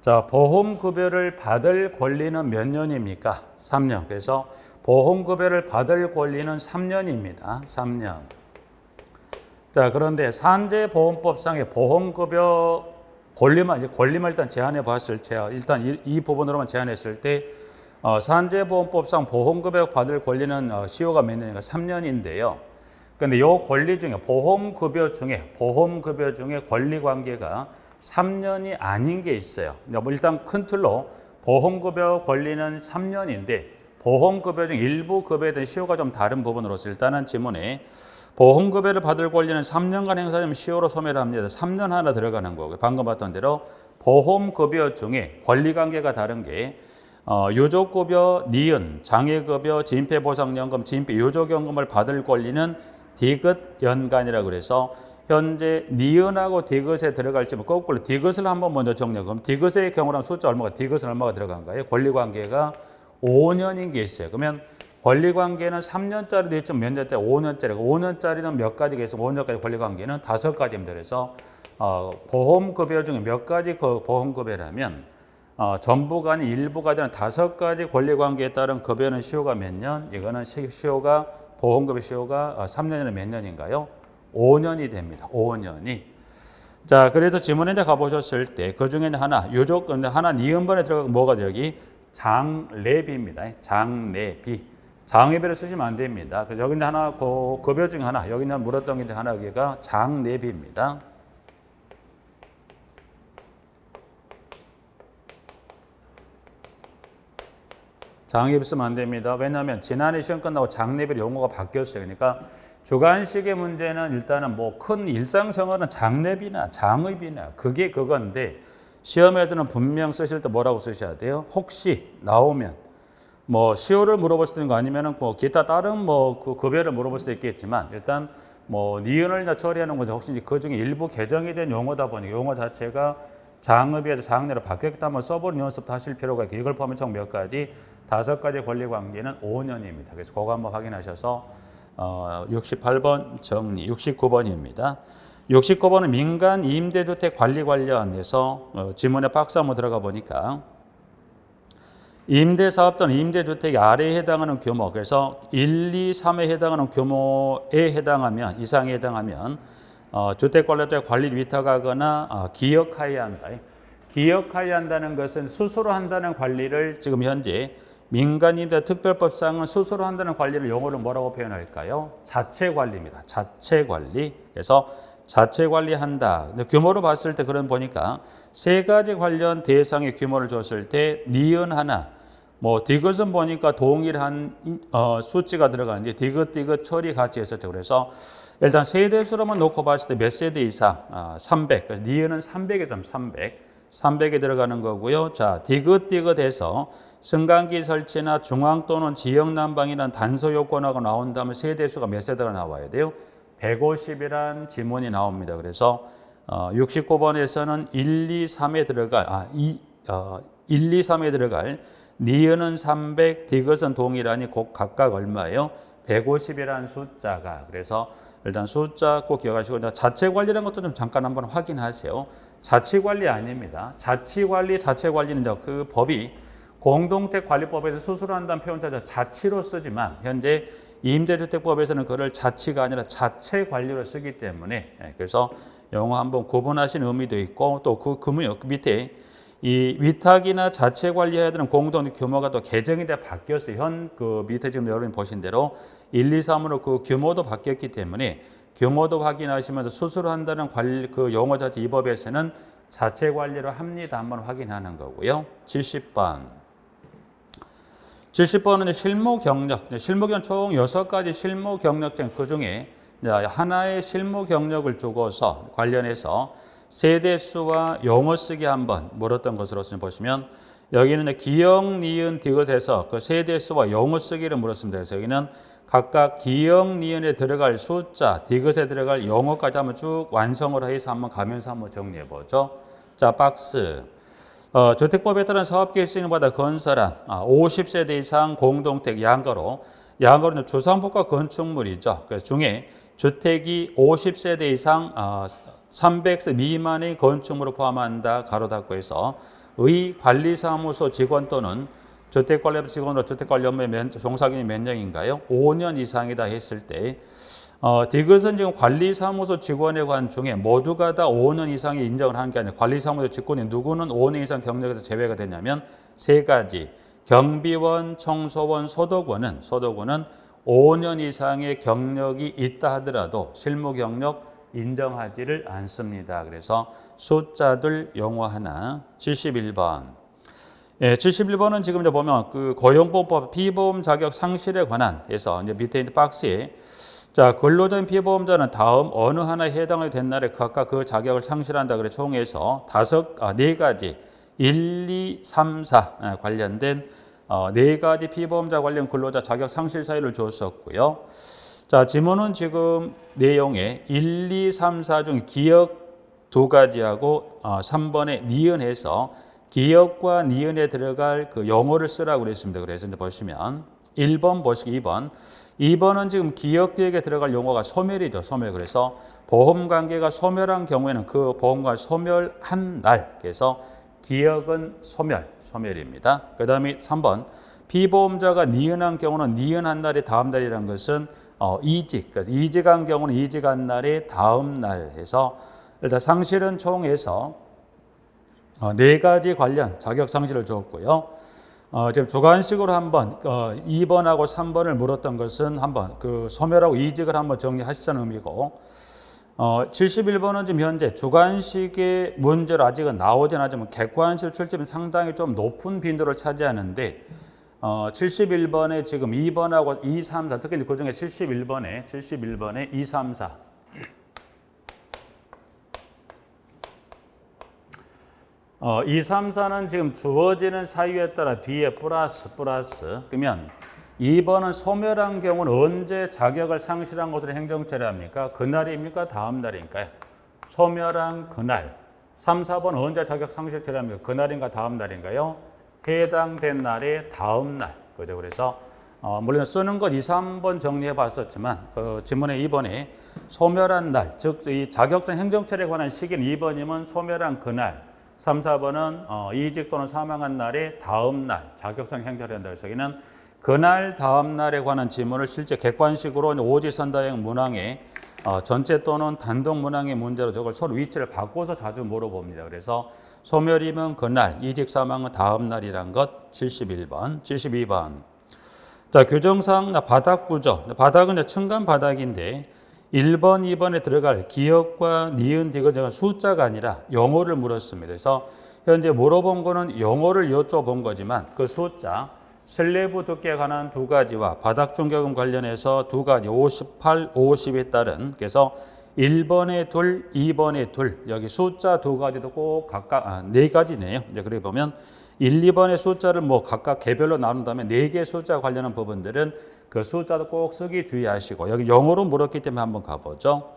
자, 보험급여를 받을 권리는 몇 년입니까? 3년. 그래서 보험급여를 받을 권리는 3년입니다. 3년. 자, 그런데 산재보험법상의 보험급여 권리만 일단 제한해 봤을 때, 일단 이 부분으로만 제한했을 때, 산재보험법상 보험급여 받을 권리는 시효가 몇 년인가? 3년인데요. 근데 이 권리 중에 보험급여 중에 권리관계가 3년이 아닌 게 있어요. 일단 큰 틀로 보험급여 권리는 3년인데 보험급여 중 일부 급여에 대한 시효가 좀 다른 부분으로서 일단은 지문에 보험급여를 받을 권리는 3년간 행사되면 시효로 소멸을 합니다. 3년 하나 들어가는 거고요. 방금 봤던 대로 보험급여 중에 권리관계가 다른 게 유족급여, 니은, 장애급여, 진폐보상연금, 진폐유족연금을 받을 권리는 디귿 연간이라고 그래서 현재 니은하고 디귿에 들어갈지만 거꾸로 디귿을 한번 먼저 정리하고 그럼 디귿의 경우랑 숫자 얼마가 디귿은 얼마가 들어간가요? 권리관계가 5년인 게 있어요. 그러면 권리관계는 3년짜리도 있지만 몇 년짜리? 5년짜리고 5년짜리는 몇 가지가 있으면 5년까지 권리관계는 5가지입니다. 그래서 보험급여 중에 몇 가지 그 보험급여라면 전부가 아닌 일부가 되는 5가지 권리관계에 따른 급여는 시효가 몇 년? 이거는 시효가 보험급여 시효가 3년이나 몇 년인가요? 5년이 됩니다. 5년이. 자, 그래서 지문에 이제 가보셨을 때 그 중에 하나 유족 하나 니은번에 들어가고 뭐가 돼요? 여기 장례비입니다. 장례비. 장례비를 쓰시면 안 됩니다. 그래서 여기 하나 그 급여 중에 하나 여기 물었던 게 이제 하나 여기가 장례비입니다. 장례비 쓰면 안 됩니다. 왜냐하면 지난해 시험 끝나고 장례비 용어가 바뀌었어요. 그러니까 주관식의 문제는 일단은 뭐 큰 일상생활은 장례비나 장의비나 그게 그건데 시험에서는 분명 쓰실 때 뭐라고 쓰셔야 돼요? 혹시 나오면 뭐 시효를 물어볼 수도 있는 거 아니면은 뭐 기타 다른 뭐 그 급여를 물어볼 수도 있겠지만 일단 뭐 니은을 처리하는 거죠. 혹시 그 중에 일부 개정이 된 용어다 보니 용어 자체가 장의비에서 장례로 바뀌었다 한번 써보는 연습도 하실 필요가 있고 이걸 포함해 총 몇 가지? 5가지 권리관계는 5년입니다. 그래서 그거 한번 확인하셔서 68번 정리, 69번입니다. 69번은 민간 임대주택 관리 관련해서 지문에 박스 한번 들어가 보니까 임대사업 또는 임대주택이 아래에 해당하는 규모, 그래서 1, 2, 3에 해당하는 규모에 해당하면, 이상에 해당하면 주택관리업자의 관리를 위탁하거나 기역하여야 한다. 기역하여야 한다는 것은 스스로 한다는 관리를 지금 현재 민간임대특별법상은 스스로 한다는 관리를 용어로 뭐라고 표현할까요? 자체관리입니다. 자체관리. 그래서 자체관리한다. 근데 규모로 봤을 때 그런 보니까 3가지 관련 대상의 규모를 줬을 때 니은 하나, 뭐 디귿은 보니까 동일한 수치가 들어가는데 디귿 처리 같이 했었죠. 그래서 일단 세대수로만 놓고 봤을 때 몇 세대 이상? 300. 그래서 니은은 300이 되면 300. 300이 들어가는 거고요. 자, 디귿디귿해서 승강기 설치나 중앙 또는 지역 난방이란 단서 요건하고 나온다면 세대수가 몇 세대가 나와야 돼요? 150이란 지문이 나옵니다. 그래서 69번에서는 1, 2, 3에 들어갈 1, 2, 3에 들어갈 니은은 300, 디귿은 동일하니 각각 얼마예요? 150이라는 숫자가. 그래서 일단 숫자 꼭 기억하시고 자체관리라는 것도 좀 잠깐 한번 확인하세요. 자치관리 아닙니다. 자체관리는 이제 그 법이 공동택관리법에서 수술한다는 표현 자체가 자치로 쓰지만 현재 임대주택법에서는 그걸 자치가 아니라 자체관리로 쓰기 때문에 그래서 영어 한번 구분하신 의미도 있고 또 그 밑에 이 위탁이나 자체 관리해야 되는 공동 규모가 또 개정이 돼 바뀌었어요. 그 밑에 지금 여러분 보신 대로 1, 2, 3으로 그 규모도 바뀌었기 때문에 규모도 확인하시면서 수술한다는 관리 그 용어 자체 이 법에서는 자체 관리로 합니다. 한번 확인하는 거고요. 70번은 실무 경력. 실무 경력 총 6가지 실무 경력증 그중에 하나의 실무 경력을 주고서 관련해서 세대수와 용어 쓰기 한번 물었던 것으로 보시면 여기는 기역, 니은, 디귿에서 그 세대수와 용어 쓰기를 물었습니다. 그래서 여기는 각각 기역, 니은에 들어갈 숫자, 디귿에 들어갈 용어까지 한번 쭉 완성을 해서 한번 가면서 한번 정리해 보죠. 자, 박스. 주택법에 따른 사업계획 시행을 받아 건설한 50세대 이상 공동택 양가로는 주상복합 건축물이죠. 그 중에 주택이 50세대 이상 300세 미만의 건축물을 포함한다. 가로 닫고 해서 의 관리사무소 직원 또는 주택관리업 직원으로 주택관리 업무에 종사기간이 몇 년인가요? 5년 이상이다 했을 때 디귿은 지금 관리사무소 직원에 관 중에 모두가 다 5년 이상이 인정을 하는 게 아니라 관리사무소 직원이 누구는 5년 이상 경력에서 제외가 되냐면 세 가지 경비원, 청소원, 소독원은 5년 이상의 경력이 있다 하더라도 실무 경력 인정하지를 않습니다. 그래서 숫자들 용어 하나 71번. 71번은 지금 이제 보면 그 고용보험법 피보험 자격 상실에 관한 해서 이제 밑에 있는 박스에 자, 근로자인 피보험자는 다음 어느 하나에 해당이 된 날에 각각 그 자격을 상실한다. 그래 총해서 네 가지 1, 2, 3, 4 관련된 네 가지 피보험자 관련 근로자 자격 상실 사유를 줬었고요. 자, 지문은 지금 내용에 1, 2, 3, 4 중 기역 두 가지하고 3번에 니은해서 기역과 니은에 들어갈 그 용어를 쓰라고 그랬습니다. 그래서 이제 보시면 1번 보시고 2번은 지금 기역계획에 들어갈 용어가 소멸이죠. 소멸. 그래서 보험관계가 소멸한 경우에는 그 보험과 소멸한 날. 그래서 기역은 소멸입니다. 그 다음에 3번 피보험자가 니은한 경우는 니은한 날의 다음 날이라는 것은 이직. 그래서 이직한 경우는 이직한 날의 다음 날 해서 일단 상실은 총해서 네 가지 관련 자격 상실을 줬고요. 지금 주관식으로 한번 2번하고 3번을 물었던 것은 한번 그 소멸하고 이직을 한번 정리하시자는 의미고 71번은 지금 현재 주관식의 문제로 아직은 나오진 않지만 객관식 출제는 상당히 좀 높은 빈도를 차지하는데 71번에 지금 2번하고 2, 3, 4 특히 그 중에 71번에 2, 3, 4 2, 3, 4는 지금 주어지는 사유에 따라 뒤에 플러스 그러면 2번은 소멸한 경우는 언제 자격을 상실한 것으로 행정 처리합니까? 그날입니까? 다음 날입니까? 소멸한 그날. 3, 4번 언제 자격 상실 처리합니까? 그날인가 다음 날인가요? 해당된 날의 다음 날. 그죠? 그래서 물론 쓰는 것 2, 3번 정리해 봤었지만 그 지문의 2번에 소멸한 날, 즉 이 자격상 행정 처리에 관한 시기는 2번이면 소멸한 그날. 3, 4번은 이직 또는 사망한 날의 다음 날 자격상 행정을 한다. 그래서 여기는 그날 다음 날에 관한 지문을 실제 객관식으로 오지선다형 문항에 전체 또는 단독 문항의 문제로 저걸 서로 위치를 바꿔서 자주 물어봅니다. 그래서 소멸이면 그날, 이직 사망은 다음 날이란 것 71번, 72번. 자, 규정상 바닥 구조. 바닥은 층간 바닥인데 1번, 2번에 들어갈 기역과 니은, 디귿은 숫자가 아니라 용어를 물었습니다. 그래서 현재 물어본 거는 용어를 여쭤본 거지만 그 숫자, 슬래브 두께에 관한 두 가지와 바닥 중격음 관련해서 두 가지 58, 50에 따른 그래서 1번에 둘, 2번에 둘. 여기 숫자 두 가지도 꼭 각각 네 가지네요. 이제 그렇게 보면 1, 2번의 숫자를 뭐 각각 개별로 나눈 다음에 4개의 숫자 관련한 부분들은 그 숫자도 꼭 쓰기 주의하시고 여기 영어로 물었기 때문에 한번 가보죠.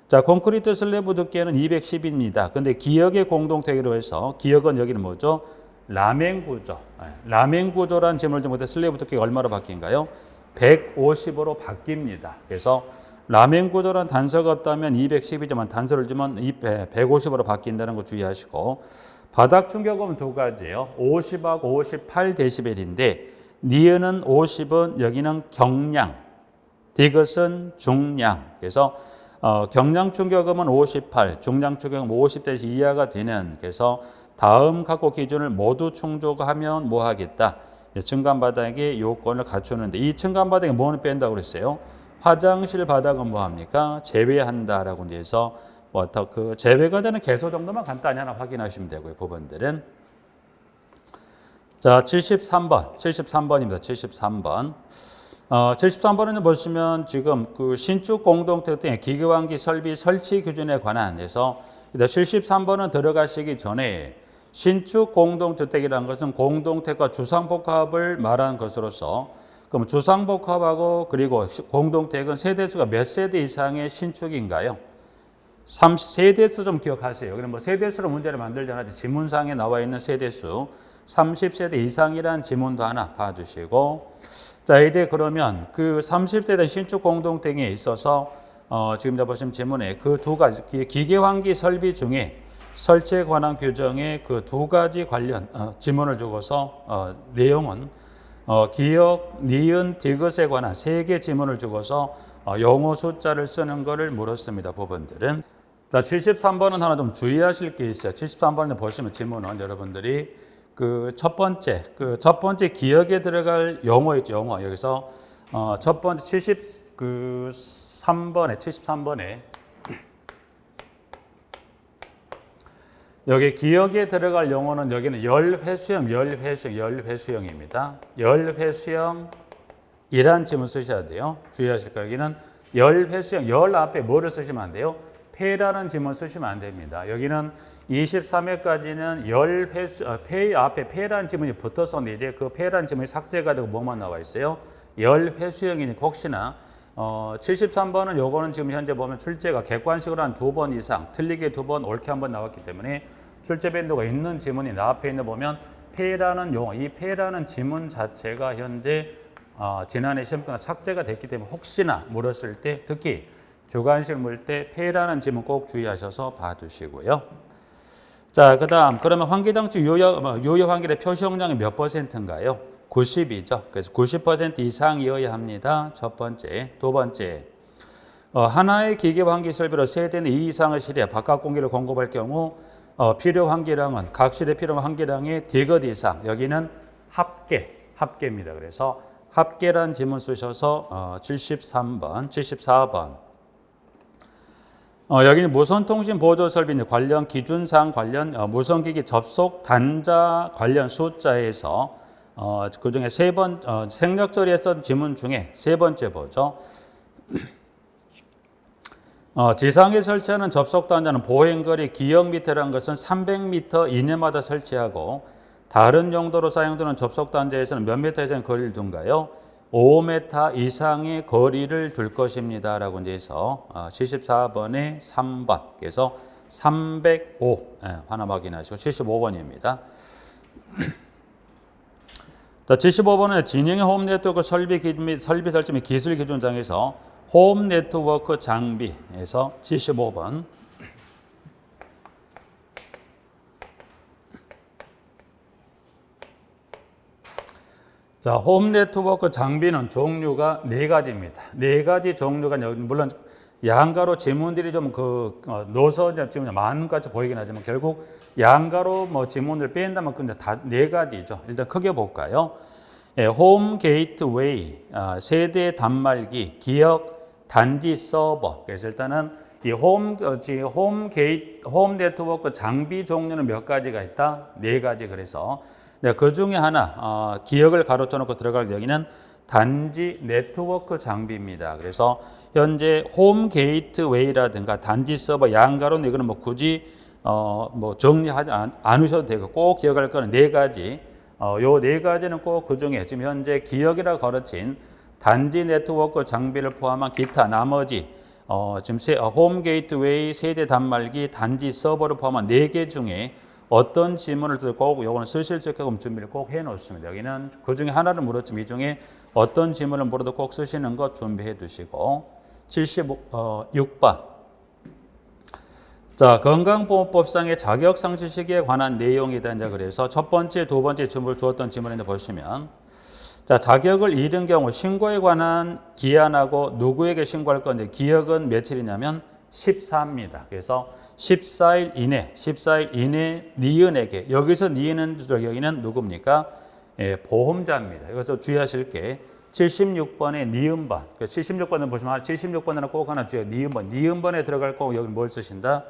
자, 콘크리트 슬래브 두께는 210입니다. 근데 기역의 공동체로 해서 기역은 여기는 뭐죠? 라멘 구조. 라멘 구조라는 질문을 좀 볼때 슬래브 두께가 얼마로 바뀐가요? 150으로 바뀝니다. 그래서 라멘 구조라는 단서가 없다면 210이지만 단서를 주면 150으로 바뀐다는 거 주의하시고 바닥 충격음은 두 가지예요. 50하고 58dB인데 니은은 50은 여기는 경량, 디귿은 중량. 그래서 경량 충격음은 58, 중량 충격음은 50대에서 이하가 되는 그래서 다음 각고 기준을 모두 충족하면 뭐 하겠다. 층간 바닥의 요건을 갖추는데 이 층간 바닥에 뭐는 뺀다고 그랬어요? 화장실 바닥은 뭐 합니까? 제외한다라고 이제 해서 그 제외가 되는 개소 정도만 간단히 하나 확인하시면 되고요. 부분들은 자 73번입니다. 73번. 73번은 보시면 지금 그 신축 공동택 등의 기계환기 설비 설치 기준에 관한 해서 73번은 들어가시기 전에 신축 공동주택이라는 것은 공동택과 주상복합을 말하는 것으로서 그럼 주상복합하고 그리고 공동택은 세대수가 몇 세대 이상의 신축인가요? 30세대수 좀 기억하세요. 그럼 뭐 세대수로 문제를 만들지 않아도 지문상에 나와 있는 세대수 30세대 이상이라는 지문도 하나 봐두시고 자 이제 그러면 그 30대 된 신축 공동택에 있어서 지금 보시면 지문에 그 두 가지 기계환기 설비 중에 설치에 관한 규정의 그 두 가지 관련 지문을 주고서 내용은 기역, 니은, 디귿에 관한 3개 지문을 주고서 용어 숫자를 쓰는 것을 물었습니다. 부분들은 자 73번은 하나 좀 주의하실 게 있어요. 73번에 보시면 지문은 여러분들이 그 첫 번째 기역에 들어갈 용어 있죠. 용어 여기서 첫 번째 73번에 여기 기역에 들어갈 용어는 여기는 열회수형입니다. 열회수형이란 지문 쓰셔야 돼요. 주의하실 거예요. 여기는 열회수형, 열 앞에 뭐를 쓰시면 안 돼요? 폐라는 지문 쓰시면 안 됩니다. 여기는 23회까지는 폐 앞에 폐라는 지문이 붙었었는데 이제 그 폐라는 지문이 삭제가 되고 뭐만 나와 있어요? 열회수형이니까 혹시나 73번은 요거는 지금 현재 보면 출제가 객관식으로 한 2번 이상 틀리게 2번 옳게 1번 나왔기 때문에 출제 빈도가 있는 지문이 나 앞에 있는 보면 폐라는 용어 이 폐라는 지문 자체가 현재 지난해 시험권에 삭제가 됐기 때문에 혹시나 물었을 때 특히 주관식 물 때 폐라는 지문 꼭 주의하셔서 봐두시고요. 자, 그다음 그러면 환기장치 유효 환기의 표시용량이 몇 %인가요? 90이죠. 그래서 90% 이상이어야 합니다. 첫 번째. 두 번째. 하나의 기계 환기 설비로 세대는 2 이상의 실에 바깥 공기를 공급할 경우 필요 환기량은 각 실에 필요한 환기량의 디귿 이상. 여기는 합계입니다. 그래서 합계란 지문 쓰셔서 74번. 여기는 무선통신 보조 설비 관련 기준사항 관련 무선기기 접속 단자 관련 숫자에서 그 중에 생략 처리했던 지문 중에 세 번째 보죠. 지상에 설치하는 접속 단자는 보행거리 기역 미터라는 것은 300m 이내마다 설치하고 다른 용도로 사용되는 접속 단자에서는 몇 미터 이상의 거리를 둔가요? 5m 이상의 거리를 둘 것입니다. 라고 이제 해서 74번에 3번. 그래서 305 하나 확인하시고 75번입니다. 자, 75번은 진영의 홈 네트워크 설비 설치 및 기술 기준장에서 홈 네트워크 장비에서 75번. 자, 홈 네트워크 장비는 종류가 4가지입니다. 4가지 종류가 물론 양가로 지문들이 좀 넣어서 지금 많은 것 같이 보이긴 하지만 결국 양가로 지문을 뺀다면 근데 다 4가지죠. 일단 크게 볼까요? 홈 게이트웨이, 세대 단말기, 기역 단지 서버. 그래서 일단은 이 홈 네트워크 장비 종류는 몇 가지가 있다? 4가지. 그래서 그 중에 하나 기역을 가로쳐 놓고 들어갈 여기는 단지 네트워크 장비입니다. 그래서 현재 홈 게이트웨이라든가 단지 서버 양가로는 이거는 뭐 굳이 뭐 정리하지 않으셔도 되고 꼭 기억할 거는 네 가지. 요 네 가지는 꼭 그 중에 지금 현재 기억이라 가르친 단지 네트워크 장비를 포함한 기타 나머지 지금 홈 게이트웨이, 세대 단말기, 단지 서버를 포함한 네 개 중에 어떤 지문을 꼭 요거는 쓰실 수 있게끔 준비를 꼭 해 놓습니다. 여기는 그 중에 하나를 물었지만 이 중에 어떤 지문을 물어도 꼭 쓰시는 것 준비해 두시고 76번. 자, 건강보험법상의 자격상실 시기에 관한 내용이다. 이제 그래서 첫 번째, 두 번째 질문을 주었던 지문을 보시면 자, 자격을 잃은 경우 신고에 관한 기한하고 누구에게 신고할 건데 기억은 며칠이냐면 14입니다. 그래서 14일 이내 니은에게 여기서 니은은 여기는 누굽니까? 예, 보험자입니다. 여기서 주의하실 게 76번의 니은번. 76번을 보시면 76번에는 꼭 하나 주의해요. 니은번. 니은번에 들어갈 거 여기 뭘 쓰신다?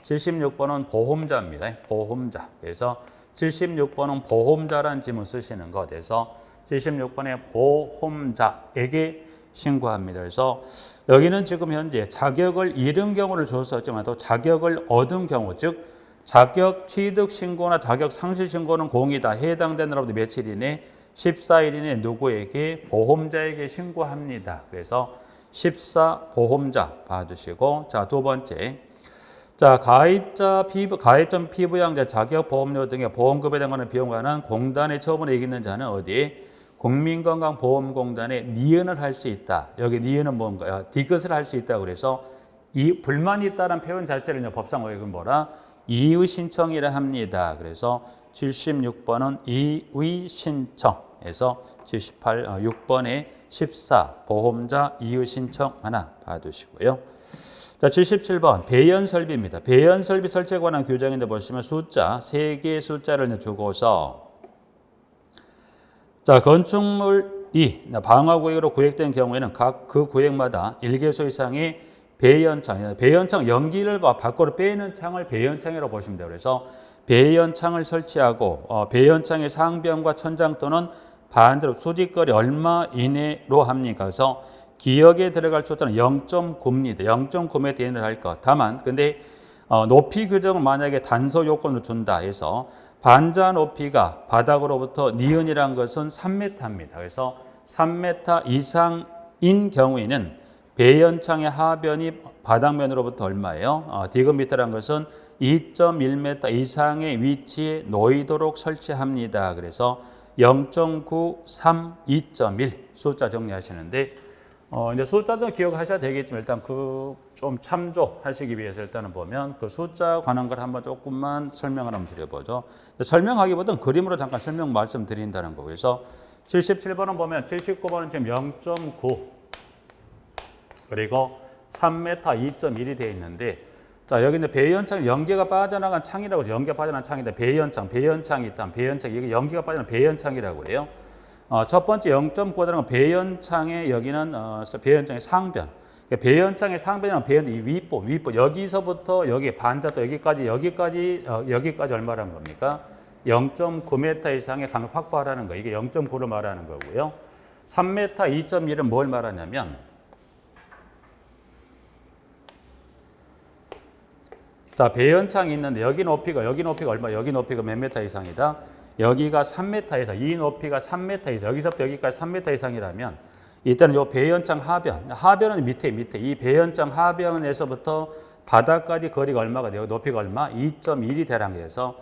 76번은 보험자입니다. 보험자. 그래서 76번은 보험자라는 지문 쓰시는 것. 그래서 76번에 보험자에게 신고합니다. 그래서 여기는 지금 현재 자격을 잃은 경우를 줬었지만 또 자격을 얻은 경우, 즉 자격 취득 신고나 자격 상실 신고는 공이다. 해당되는 날부터 며칠 이내 14일 이내 누구에게? 보험자에게 신고합니다. 그래서 14 보험자 봐주시고, 자, 두 번째. 자, 가입자 피부양자 자격 보험료 등의 보험급에 관한 비용과 관한 공단의 처분에 이기는 자는 어디에? 국민건강보험공단에 니은을 할 수 있다. 여기 니은은 뭔가요? 디귿을 할 수 있다. 그래서 이 불만이 있다는 표현 자체를 법상 이건 뭐라? 이의 신청이라 합니다. 그래서 76번은 이의 신청에서 6번에 14 보험자 이의 신청 하나 봐두시고요. 자, 77번 배연설비입니다. 배연설비 설치에 관한 규정인데 보시면 숫자 3개의 숫자를 주고서 자, 건축물이 방화구역으로 구획된 경우에는 각 그 구획마다 1개소 이상의 배연창 연기를 밖으로 빼는 창을 배연창이라고 보시면 돼요. 그래서 배연창을 설치하고 배연창의 상변과 천장 또는 반대로 수직거리 얼마 이내로 합니까? 그래서 기역에 들어갈 숫자는 0.9입니다. 0.9m 이내를 할 것. 다만 근데 높이 규정은 만약에 단서 요건을 준다 해서 반자 높이가 바닥으로부터 니은이란 것은 3m입니다. 그래서 3m 이상인 경우에는 배연창의 하변이 바닥면으로부터 얼마예요? 디귿미터란 것은 2.1m 이상의 위치에 놓이도록 설치합니다. 그래서 0.9, 2.1 숫자 정리하시는데 이제 숫자도 기억하셔야 되겠지만 일단 그 좀 참조하시기 위해서 일단은 보면 그 숫자 관한 걸 한번 조금만 설명을 한번 드려보죠. 설명하기보다는 그림으로 잠깐 설명 말씀드린다는 거. 그래서 77번은 보면 79번은 지금 0.9 그리고 3m 2.1이 되어 있는데 자, 여기 이제 배연창 연기가 빠져나간 창이라고 해서 연기가 빠져나간 창인데 배연창이 있다면 이게 연기가 빠져나간 배연창이라고 그래요. 첫 번째 0.9라는 건 배연창의 여기는 배연창의 상변. 배연창의 상변이란 배연 이 윗보 여기서부터 여기 반자 또 여기까지 얼마라는 겁니까? 0.9m 이상의 간격 확보하라는 거. 이게 0.9를 말하는 거고요. 3m 2.1은 뭘 말하냐면 자, 배연창이 있는데 여기 높이가 얼마? 여기 높이가 몇 미터 이상이다? 여기가 3m 이상, 이 높이가 3m 이상, 여기서부터 여기까지 3m 이상이라면 일단은 이 배연창 하변은 밑에 이 배연창 하변에서부터 바닥까지 거리가 얼마가 돼요? 높이가 얼마? 2.1이 되라는 거여서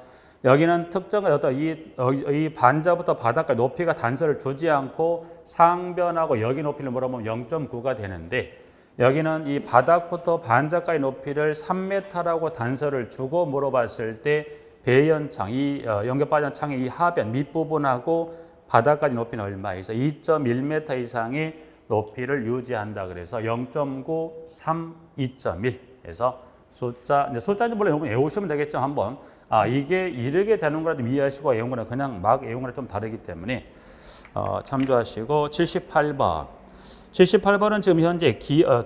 여기는 특정한 어떤 이 반자부터 바닥까지 높이가 단서를 주지 않고 상변하고 여기 높이를 물어보면 0.9가 되는데 여기는 이 바닥부터 반자까지 높이를 3m라고 단서를 주고 물어봤을 때 배연창, 이 연결 빠진 창의 이 하변 밑부분하고 바닥까지 높이는 얼마? 그래서 2.1m 이상의 높이를 유지한다. 그래서 0.9, 3, 2.1. 그래서 숫자는 물론 외우시면 되겠죠. 한번 이게 이르게 되는 거라도 이해하시고 외운 거는 그냥 막 외운 거랑 좀 다르기 때문에 참조하시고 78번. 78번은 지금 현재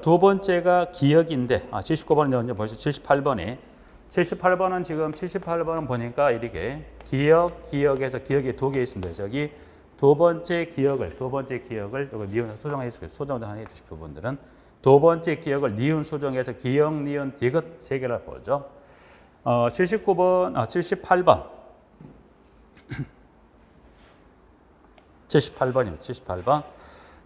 두 번째가 기역인데 79번은 현재 벌써 78번은 지금 78번은 보니까 이렇게 기역에서 기역이 두 개 있습니다. 여기 두 번째 기억을 이거 니은 수정해 주시고 수정 하나 해 주십시오 분들은 두 번째 기억을 니은 수정해서 기억 니은 디귿 세 개를 보죠. 78번 78번입니다. 78번.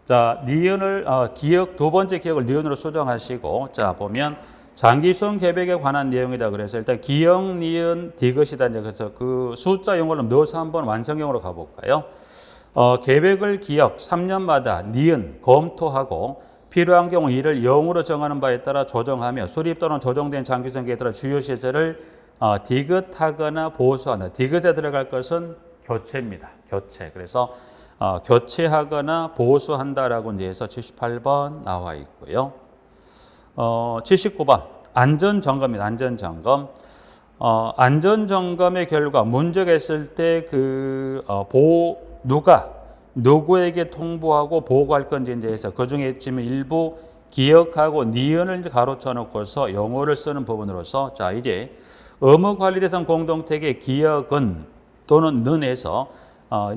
자, 니은을 기억 두 번째 기억을 니은으로 수정하시고 자, 보면 장기수응 계백에 관한 내용이다. 그래서 일단 기억 니은 디귿이다. 그래서 그 숫자 용어를 넣어서 한번 완성형으로 가 볼까요? 계백을 기억 3년마다 니은 검토하고 필요한 경우 이를 0으로 정하는 바에 따라 조정하며 수립 또는 조정된 장기수응에 따라 주요 시제를 디귿하거나 보수한다. 디귿에 들어갈 것은 교체입니다. 교체. 그래서 교체하거나 보수한다라고 이제 해서 78번 나와 있고요. 79번 안전점검입니다. 안전점검. 안전점검의 결과 문제가 있을 때 누구에게 통보하고 보고할 건지 이제 해서 그 중에 지금 일부 기억하고 니은을 이제 가로쳐 놓고서 영어를 쓰는 부분으로서 자 이제 의무관리대상 공동체의 기억은 또는 는에서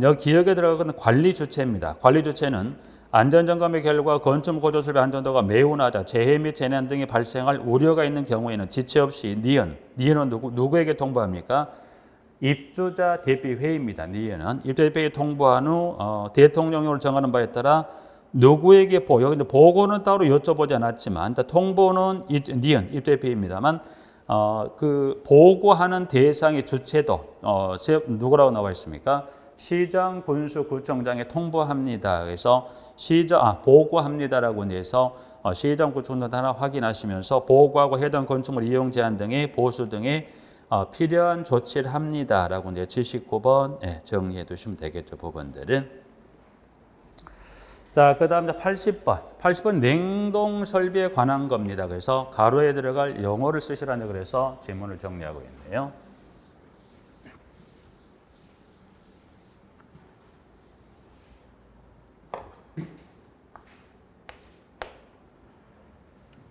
여기 기억에 들어가는 관리 주체입니다. 관리 주체는 안전점검의 결과 건축 고조 설비 안전도가 매우 낮아 재해 및 재난 등이 발생할 우려가 있는 경우에는 지체 없이 니은은 누구에게 통보합니까? 입주자 대피회의입니다. 니은은 입주자 대피회의 통보한 후 대통령령을 정하는 바에 따라 누구에게 여기 보고는 따로 여쭤보지 않았지만 통보는 니은 입주자 대피회의입니다만 그 보고하는 대상의 주체도 누구라고 나와 있습니까? 시장, 군수, 구청장에 통보합니다. 그래서 보고합니다라고 해서 시장, 구청장 하나 확인하시면서 보고하고 해당 건축물 이용 제한 등의 보수 등의 필요한 조치를 합니다라고 이제 79번 정리해 두시면 되겠죠. 부분들은. 자, 그다음 80번. 80번 냉동 설비에 관한 겁니다. 그래서 가로에 들어갈 영어를 쓰시라는 그래서 질문을 정리하고 있네요.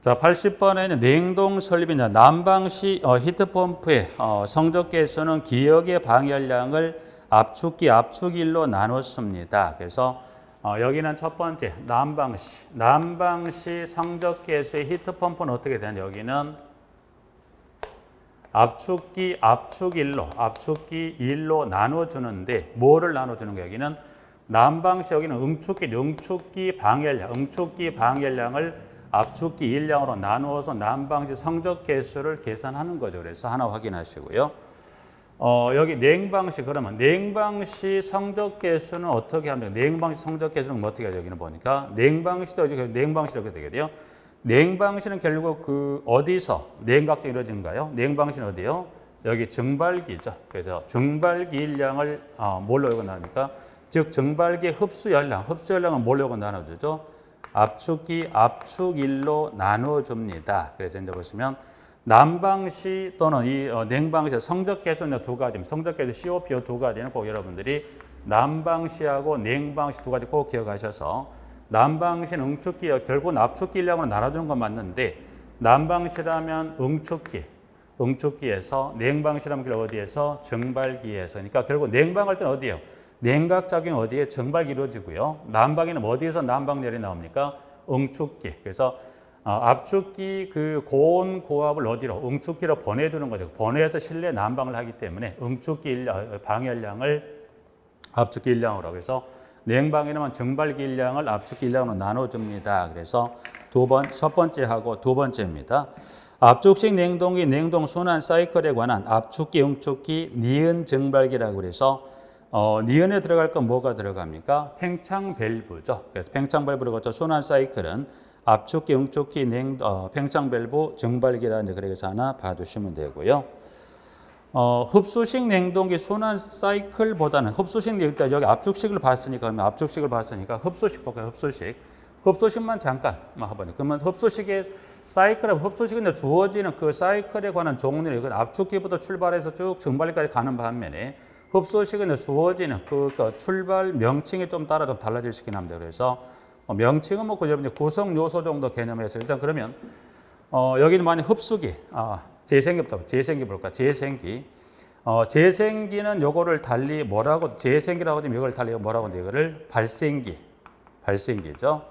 자, 80번에는 냉동 설비냐 난방시 히트펌프의 성적계수는 기역의 방열량을 압축기로 나눴습니다. 그래서 여기는 첫 번째 난방시 성적계수의 히트펌프는 어떻게 되냐 여기는 압축기 1로 나눠주는데 뭐를 나눠주는 거예요? 여기는 난방시 여기는 응축기 방열량을 압축기 1량으로 나누어서 난방시 성적 개수를 계산하는 거죠. 그래서 하나 확인하시고요. 여기 냉방시 그러면 냉방시 성적 개수는 어떻게 하면 냉방시 성적 개수는 어떻게 하죠? 여기는 보니까 냉방시도 냉방시 이렇게 되게 요 냉방시는 결국 어디서 냉각정이 이루어지는가요? 냉방시는 어디요? 여기 증발기죠. 그래서 증발기 1량을 뭘로 이거 나눕니까? 즉 증발기 흡수열량은 뭘로 나눠주죠? 압축기 압축 1로 나누어줍니다. 그래서 이제 보시면 난방시 또는 이 냉방시 성적 개수는 두 가지입니다. 성적 개수 COPO 두 가지는 꼭 여러분들이 난방시하고 냉방시 두 가지 꼭 기억하셔서 난방시는 응축기 결국은 압축기 1량으로 나눠주는 건 맞는데 난방시라면 응축기에서 냉방시라면 어디에서 증발기에서 그러니까 결국 냉방할 때는 어디예요? 냉각작용이 어디에 증발기 이루어지고요. 난방에는 어디에서 난방열이 나옵니까? 응축기. 그래서 압축기 고온 고압을 어디로? 응축기로 보내주는 거죠. 보내서 실내 난방을 하기 때문에 응축기 방열량을 압축기 1량으로. 그래서 냉방에는 증발기 1량을 압축기 1량으로 나눠줍니다. 그래서 첫 번째하고 두 번째입니다. 압축식 냉동기 냉동 순환 사이클에 관한 압축기 응축기 니은 증발기라고 그래서 니은에 들어갈 건 뭐가 들어갑니까? 팽창 밸브죠. 그래서 팽창 밸브를 거쳐 순환 사이클은 압축기, 응축기, 팽창 밸브, 증발기라는 그래서 하나 봐두시면 되고요. 흡수식 냉동기 순환 사이클보다는 일단 여기 압축식을 봤으니까 흡수식 볼까요? 흡수식만 잠깐 해보죠. 그러면 흡수식의 흡수식은 주어지는 그 사이클에 관한 종류는 압축기부터 출발해서 쭉 증발기까지 가는 반면에 흡수식은 주어지는 출발 명칭에 좀 따라 좀 달라질 수 있긴 합니다. 그래서 명칭은 구성 요소 정도 개념에서 일단 그러면 여기는 만약 흡수기 재생기 볼까? 재생기 재생기는 요거를 달리 뭐라고 재생기라고 하면 이걸 달리 뭐라고 하는데 이거를 발생기죠.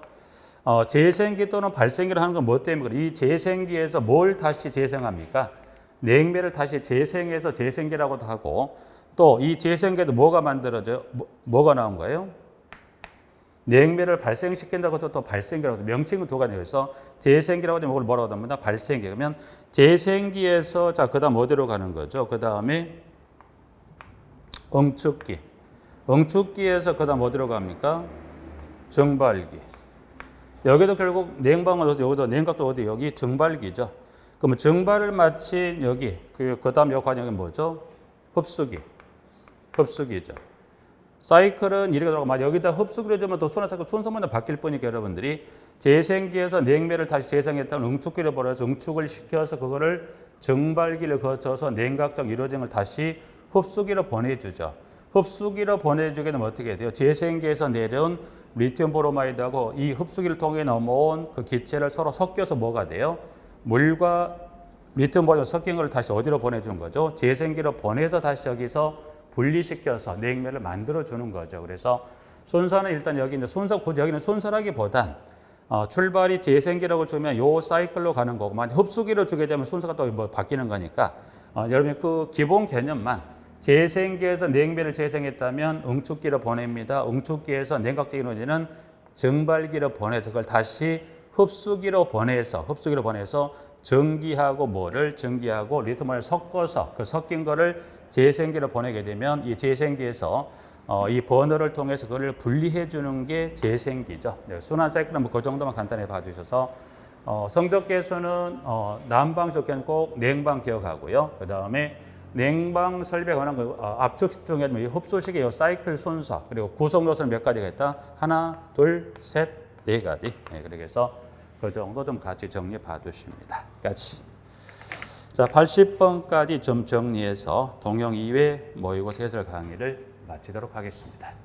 재생기 또는 발생기를 하는 건 뭐 때문에 이 재생기에서 뭘 다시 재생합니까? 냉매를 다시 재생해서 재생기라고도 하고 또 이 재생기에도 뭐가 만들어져요? 뭐가 나온 거예요? 냉매를 발생시킨다고 해서 또 발생기라고 해서 명칭은 두 가지가 있어서 재생기라고 하면 이걸 뭐라고 합니다? 발생기. 그러면 재생기에서 자 그다음 어디로 가는 거죠? 그다음에 응축기. 응축기에서 그다음 어디로 갑니까? 증발기. 여기도 결국 냉방을 넣어서 여기서 냉각도 어디 여기 증발기죠. 그러면 증발을 마친 여기 그다음 요 과정이 뭐죠? 흡수기죠. 사이클은 이렇게 들어가고 여기다 흡수기를 주면 또 순서만 바뀔 뿐이니까 여러분들이 재생기에서 냉매를 다시 재생했다는 응축기를 벌여서 응축을 시켜서 그거를 증발기를 거쳐서 냉각적 이루어짐을 다시 흡수기로 보내주죠. 흡수기로 보내주게 되면 어떻게 돼요? 재생기에서 내려온 리튬 브로마이드하고 이 흡수기를 통해 넘어온 그 기체를 서로 섞여서 뭐가 돼요? 물과 리튬 브로마이드 섞인 걸 다시 어디로 보내주는 거죠? 재생기로 보내서 다시 여기서 분리시켜서 냉매를 만들어 주는 거죠. 그래서 순서는 일단 여기는 여기는 순서라기보단 출발이 재생기라고 주면 요 사이클로 가는 거고 만약 흡수기를 주게 되면 순서가 또 뭐 바뀌는 거니까 여러분 그 기본 개념만 재생기에서 냉매를 재생했다면 응축기로 보냅니다. 응축기에서 냉각적 이루어지는 증발기로 보내서 그걸 다시 흡수기로 보내서 전기하고 리튬을 섞어서 그 섞인 거를 재생기로 보내게 되면 이 재생기에서 이 버너를 통해서 그걸 분리해 주는 게 재생기죠. 네, 순환 사이클은 그 정도만 간단히 봐주셔서 성적 계수는 난방 조건 꼭 냉방 기억하고요. 그 다음에 냉방 설비에 관한 압축식 중에 이 흡수식의 사이클 순서 그리고 구성 요소는 몇 가지가 있다? 하나, 둘, 셋, 네 가지. 네, 그래서 그 정도 좀 같이 정리해 봐두십니다. 같이. 자, 80번까지 좀 정리해서 동영 2회 모의고사 해설 강의를 마치도록 하겠습니다.